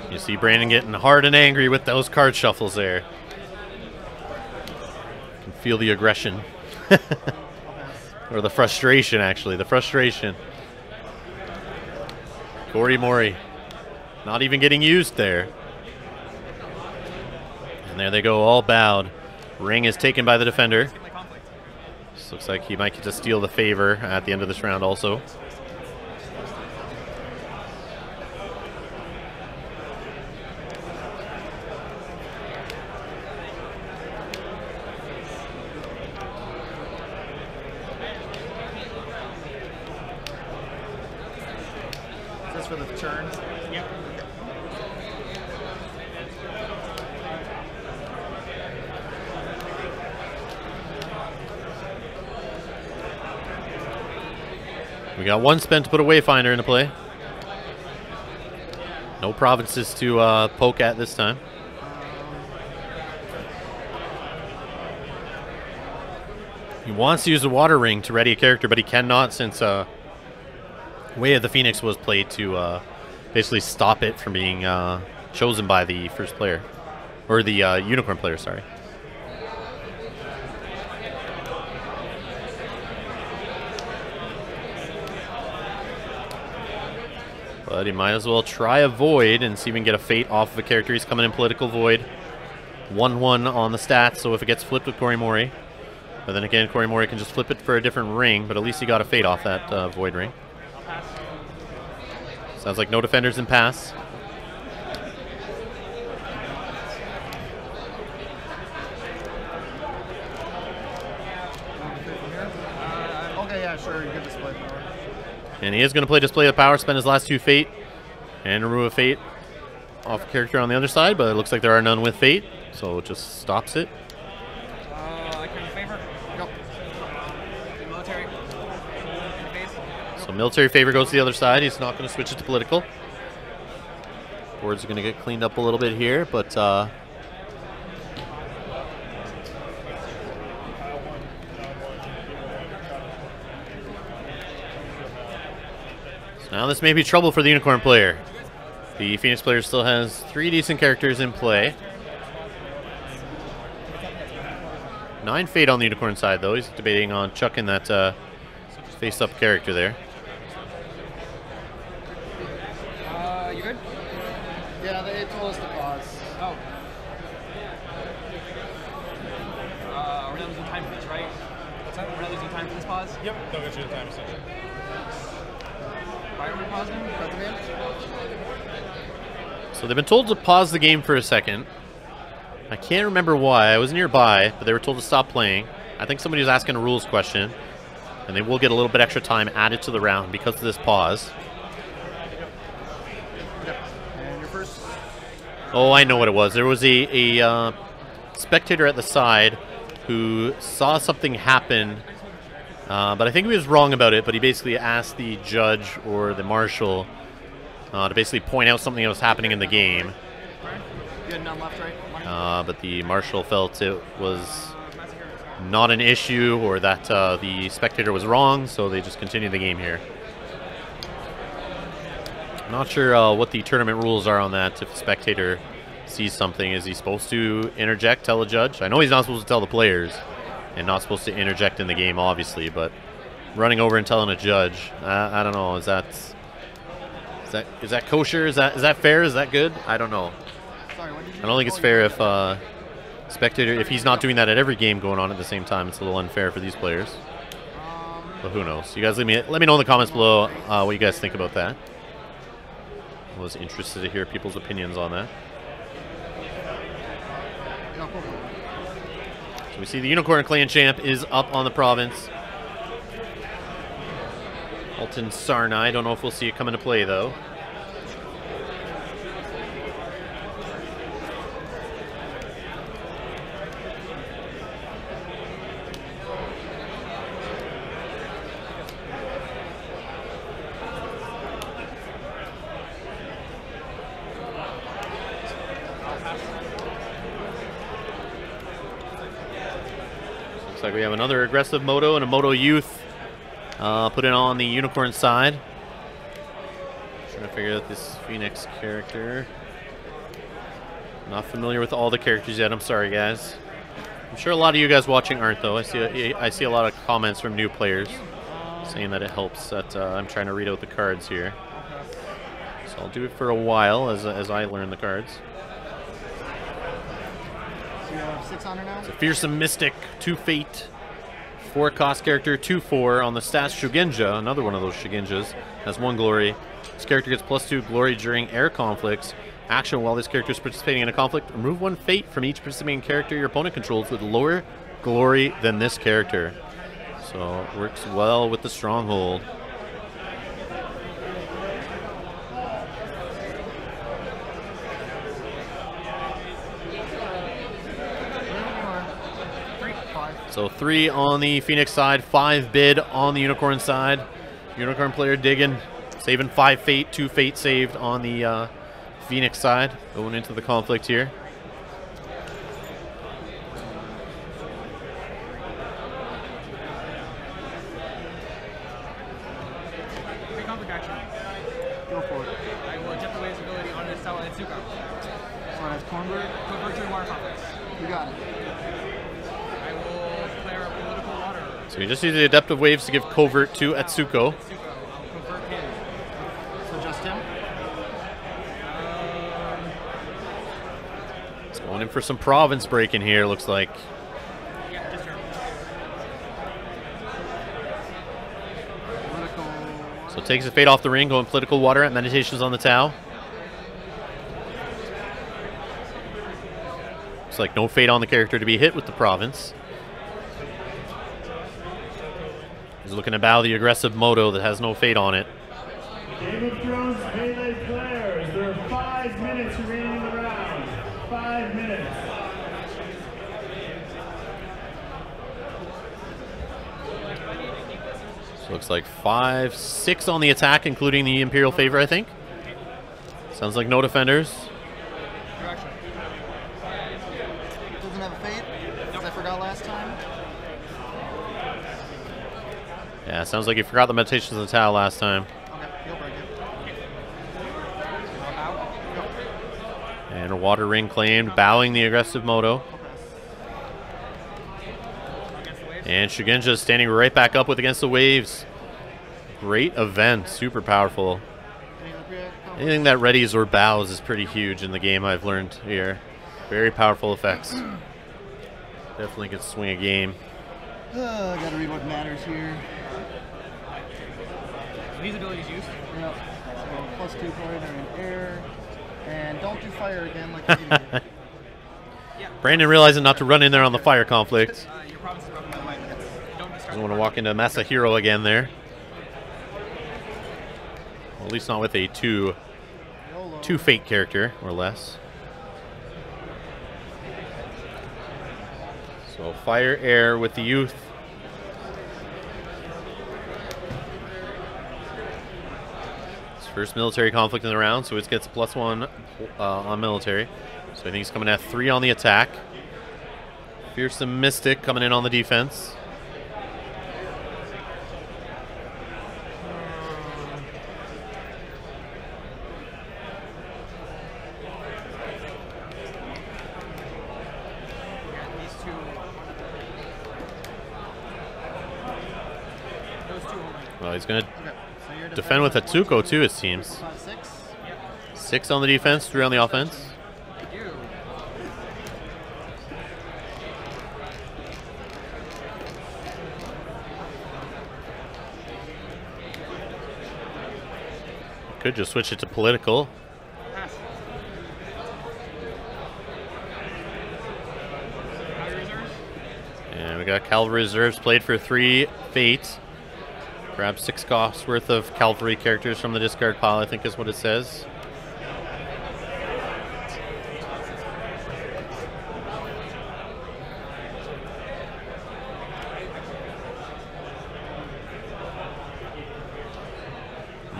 You see Brandon getting hard and angry with those card shuffles there. You can feel the aggression. Or the frustration, actually. The frustration. Corey Mori. Not even getting used there. And there they go, all bowed. Ring is taken by the defender. This looks like he might get to steal the favor at the end of this round also. Is this for the turn? Yep. We got one spent to put a Wayfinder into play. No provinces to poke at this time. He wants to use the water ring to ready a character, but he cannot since Way of the Phoenix was played to basically stop it from being chosen by the first player. Or the Unicorn player, sorry. But he might as well try a Void and see if we can get a Fate off of a character. He's coming in Political Void. 1-1 on the stats, so if it gets flipped with Korimori. But then again, Korimori can just flip it for a different ring, but at least he got a Fate off that Void ring. Sounds like no defenders in pass. Okay, yeah, sure. You get display power. And he is going to play Display of Power, spend his last 2 Fate, and remove a Fate off a character on the other side, but it looks like there are none with Fate, so it just stops it. I can favor. Yep. Military. Base. So Military Favor goes to the other side. He's not going to switch it to Political. Boards are going to get cleaned up a little bit here, but so now this may be trouble for the Unicorn player. The Phoenix player still has 3 decent characters in play. 9 Fate on the Unicorn side, though. He's debating on chucking that face-up character there. You good? Yeah, they told us to pause. Oh. We're not losing time for this, right? What's that? We're not losing time for this pause? Yep, they'll get you the time extension. Why are we pausing? Cut the game? So they've been told to pause the game for a second. I can't remember why. I was nearby, but they were told to stop playing. I think somebody was asking a rules question, and they will get a little bit extra time added to the round because of this pause. And your first. Oh, I know what it was. There was a spectator at the side who saw something happen, but I think he was wrong about it, but he basically asked the judge or the marshal to basically point out something that was happening in the game. You had none left, right? But the marshal felt it was not an issue or that the spectator was wrong, so they just continued the game here. I'm not sure what the tournament rules are on that. If the spectator sees something, is he supposed to interject, tell the judge? I know he's not supposed to tell the players and not supposed to interject in the game, obviously, but running over and telling a judge, I don't know. Is that kosher? Is that fair? Is that good? I don't know. Sorry, what did you I don't think it's fair if spectator, if he's not doing that at every game going on at the same time. It's a little unfair for these players. But who knows? You guys let me know in the comments below what you guys think about that. I was interested to hear people's opinions on that. Yeah, cool. So we see the Unicorn Clan champ is up on the province. Alton Sarna. I don't know if we'll see it come into play though. Looks like we have another aggressive Moto and a Moto Youth put it on the Unicorn side. Trying to figure out this Phoenix character. Not familiar with all the characters yet. I'm sorry, guys. I'm sure a lot of you guys watching aren't, though. I see a lot of comments from new players saying that it helps that I'm trying to read out the cards here. So I'll do it for a while as I learn the cards. we have 6 on her now. It's a Fearsome Mystic, 2 Fate, 4 cost character, 2/4 on the stats. Shugenja, another one of those Shugenjas, has 1 glory. This character gets +2 glory during air conflicts. Action while this character is participating in a conflict. Remove 1 fate from each participating character your opponent controls with lower glory than this character. So it works well with the Stronghold. So 3 on the Phoenix side, 5 bid on the Unicorn side. Unicorn player digging, saving 5 fate, 2 fate saved on the Phoenix side, going into the conflict here. Conflict action. Go for it. I will eject the wave's ability on this Sawa and Tsuko. So that's Cornbird. Convert to water conflicts. You got it. I will declare a political water. So you just use the Adaptive Waves to give covert to Atsuko. Tsuko, I'll convert him. So just him. It's going in for some province breaking here, looks like. Yeah, just her. Political. So takes the fate off the ring, going political water at Meditations on the Tau. Looks like no fate on the character to be hit with the province. He's looking to bow the aggressive Moto that has no fate on it. Game of Thrones melee players. There are 5 minutes remaining in the round. 5 minutes. So looks like 5, 6 on the attack, including the Imperial Favor, I think. Sounds like no defenders. Your action. Doesn't have a fate, as I forgot last time. Yeah, sounds like you forgot the Meditations on the Tau last time. Okay, he'll break it. Out. And a water ring claimed, bowing the aggressive Moto. Against the waves. And Shugenja standing right back up with Against the Waves. Great event, super powerful. Anything that readies or bows is pretty huge in the game, I've learned here. Very powerful effects. Definitely could swing a game. I gotta read what matters here. These abilities used. Yep. So +2 glory during air. And don't do fire again like you did. Brandon realizing not to run in there on the fire conflict. Your province is broken by the way. Don't discard. Doesn't want to walk into Masahiro again there. Well, at least not with a 2 fate character or less. So fire air with the youth. It's first military conflict in the round, so it gets a +1 on military. So I think he's coming at 3 on the attack. Fearsome Mystic coming in on the defense. These two. Those two only. Well, he's going to Okay, so you're defend with Atsuko too, it seems. 6. 6 on the defense, 3 on the offense. I do. Could just switch it to political. Pass. Cavalry reserves. And we got Cavalry Reserves played for 3 fate. Grab 6 costs worth of Cavalry characters from the discard pile, I think is what it says.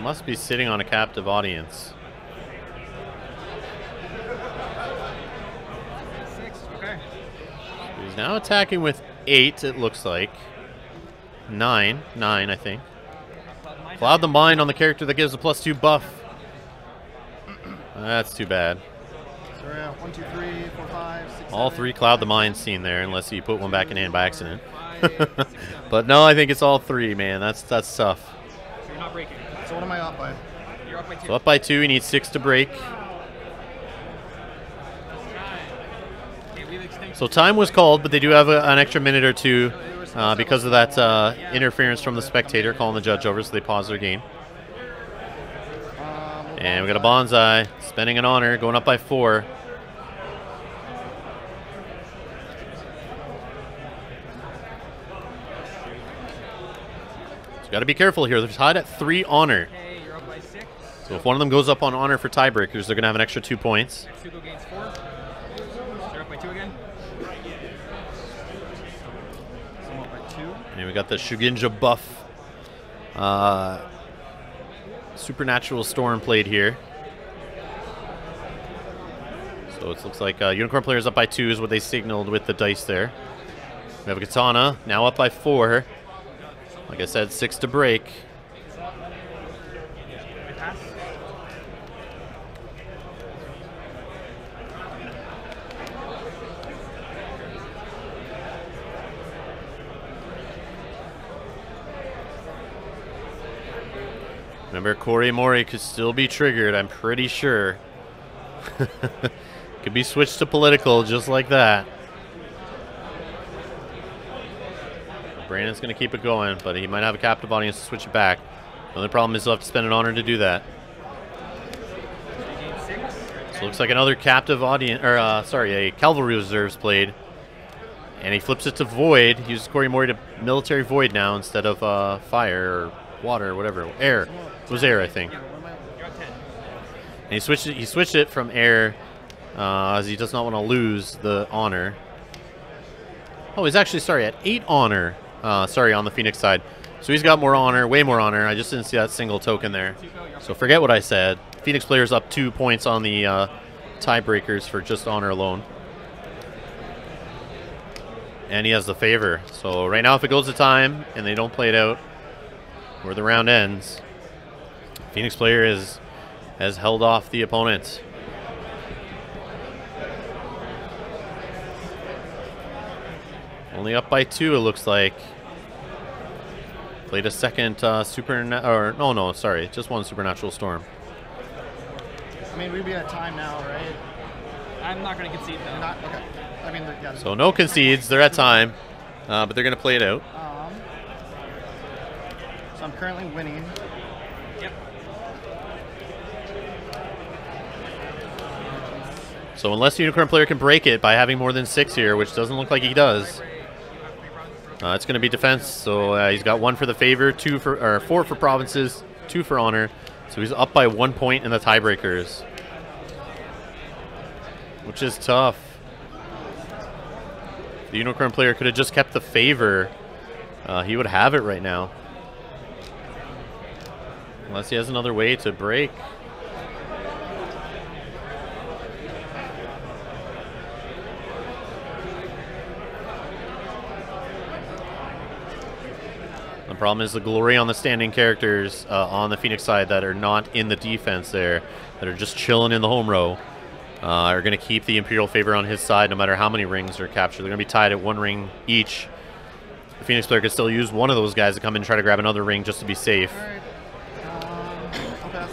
Must be sitting on a captive audience. 6. Okay. He's now attacking with 8, it looks like. 9, I think. Cloud the Mind on the character that gives a +2 buff. That's too bad. So we're at 1, 2, 3, 4, 5, 6. All 7, 3 Cloud the Mind seen there, unless you put one back in hand by accident. 5, 6, 7. But no, I think it's all 3, man. That's tough. So you're not breaking. So what am I up by? You're up by 2. So up by 2, he needs 6 to break. Okay, we've extended So time was called, but they do have an extra minute or two because of that interference from the spectator calling the judge over, so they pause their game. And we got a bonsai, spending an honor, going up by 4. So got to be careful here. They're tied at 3 honor. Hey, you're up by 6. So if one of them goes up on honor for tiebreakers, they're going to have an extra 2 points. Suko gains 4. They're up by 2 again. I'm up by 2. And we got the Shugenja buff. Supernatural Storm played here. So it looks like Unicorn players up by 2 is what they signaled with the dice there. We have a Katana, now up by 4. Like I said, 6 to break. Remember, Corey Mori could still be triggered, I'm pretty sure. Could be switched to political just like that. Brandon's going to keep it going, but he might have a captive audience to switch it back. The only problem is he'll have to spend an honor to do that. So it looks like another captive audience, or a cavalry reserves played. And he flips it to void. He uses Corey Mori to military void now instead of fire or water or whatever. Air. It was air, I think. And he switched it from air as he does not want to lose the honor. Oh, he's actually, sorry, at 8 honor. Sorry, on the Phoenix side. So he's got more honor, way more honor. I just didn't see that single token there. So forget what I said. Phoenix player's up 2 points on the tiebreakers for just honor alone. And he has the favor. So right now, if it goes to time and they don't play it out, where the round ends, Phoenix player has held off the opponent. Only up by 2, it looks like. Played a second just one Supernatural Storm. I mean, we'd be at time now, right? I'm not going to concede, though. You're not? Okay. I mean, yeah. So no concedes, they're at time, but they're going to play it out. So I'm currently winning. Yep. So unless the Unicorn player can break it by having more than 6 here, which doesn't look like he does, it's going to be defense. So he's got 1 for the favor, 4 for provinces, 2 for honor. So he's up by 1 point in the tiebreakers, which is tough. The Unicorn player could have just kept the favor. He would have it right now. Unless he has another way to break. The problem is the glory on the standing characters on the Phoenix side that are not in the defense there, that are just chilling in the home row, are going to keep the Imperial favor on his side no matter how many rings are captured. They're going to be tied at 1 ring each. The Phoenix player could still use one of those guys to come in and try to grab another ring just to be safe. All right. I'll pass.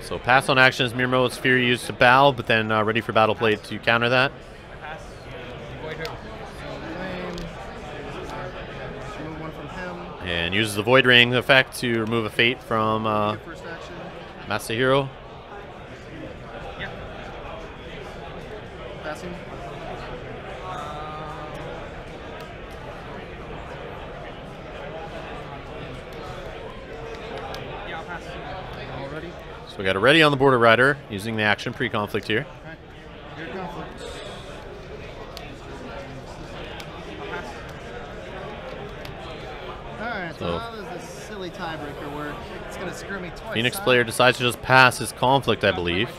So pass on actions, Mirmo's Fury used to bow, but then ready for battle play to counter that. Remove 1 from him. And uses the Void Ring effect to remove a fate from First action. Masahiro. Yep. Passing. Yeah, I'll pass. Already. So we got a ready on the Border Rider using the action pre-conflict here. All right. Here it conflict. Alright, so how does this silly tiebreaker work? It's going to screw me twice. Phoenix player decides to just pass his conflict, I believe.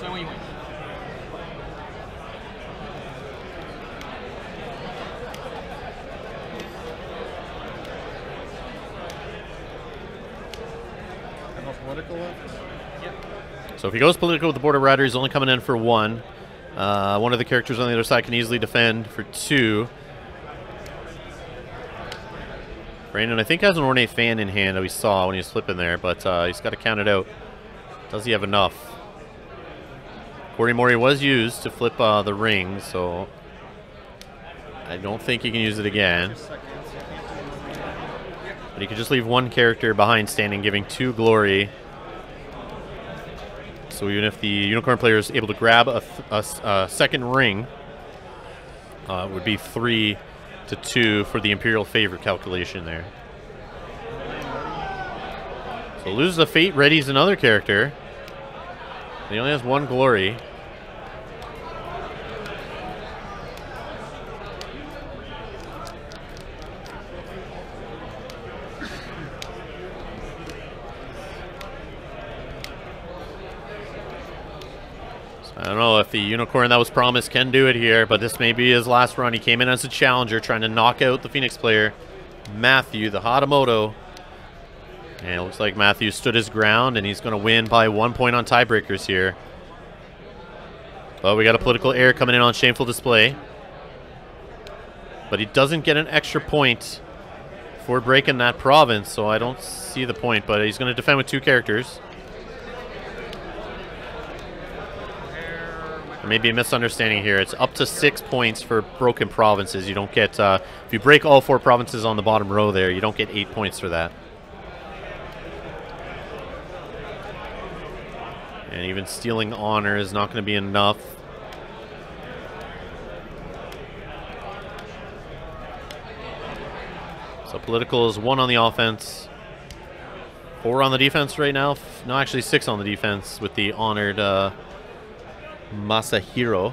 So when you win. Have a political left? Yep. So if he goes political with the Border Rider, he's only coming in for 1. One of the characters on the other side can easily defend for 2. Brandon, I think, has an Ornate Fan in hand that we saw when he was flipping there, but he's got to count it out. Does he have enough? Corey Mori was used to flip the ring, so I don't think he can use it again. But he could just leave one character behind standing, giving 2 glory. So even if the Unicorn player is able to grab a second ring, it would be 3-2 for the Imperial favor calculation there. So loses the Fate, readies another character. He only has 1 glory. I don't know if the Unicorn that was promised can do it here, but this may be his last run. He came in as a challenger, trying to knock out the Phoenix player, Matthew, the Hatamoto. And it looks like Matthew stood his ground, and he's going to win by 1 point on tiebreakers here. But we got a political error coming in on Shameful Display. But he doesn't get an extra point for breaking that province, so I don't see the point. But he's going to defend with 2 characters. There may be a misunderstanding here. It's up to 6 points for broken provinces. You don't get, if you break all 4 provinces on the bottom row there, you don't get 8 points for that. And even stealing honor is not going to be enough. So political is 1 on the offense, 4 on the defense right now. No, actually 6 on the defense with the honored Masahiro.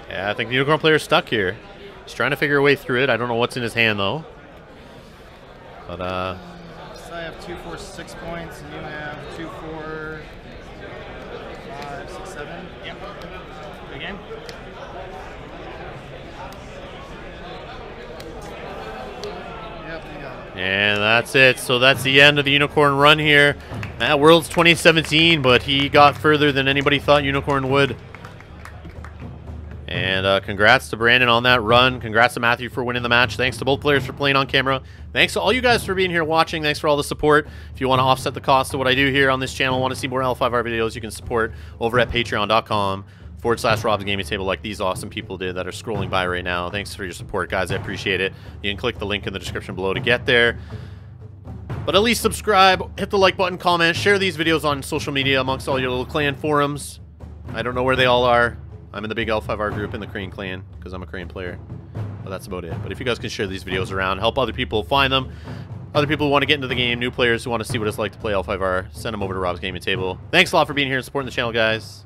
Yeah, I think the Unicorn player is stuck here. He's trying to figure a way through it. I don't know what's in his hand though. But I have 2, 4, 6 points, and you have 2, 4, 5, 6, 7. Yep. Again. Yep, you got it. and that's it. So that's the end of the Unicorn run here at Worlds 2017, but he got further than anybody thought Unicorn would. And congrats to Brandon on that run. Congrats to Matthew for winning the match. Thanks to both players for playing on camera. Thanks to all you guys for being here watching. Thanks for all the support. If you want to offset the cost of what I do here on this channel, want to see more L5R videos, you can support over at patreon.com/Rob's Gaming Table like these awesome people did that are scrolling by right now. Thanks for your support, guys. I appreciate it. You can click the link in the description below to get there. But at least subscribe, hit the like button, comment, share these videos on social media amongst all your little clan forums. I don't know where they all are. I'm in the big L5R group in the Korean clan because I'm a Korean player. But that's about it. But if you guys can share these videos around, help other people find them. Other people who want to get into the game, new players who want to see what it's like to play L5R, send them over to Rob's Gaming Table. Thanks a lot for being here and supporting the channel, guys.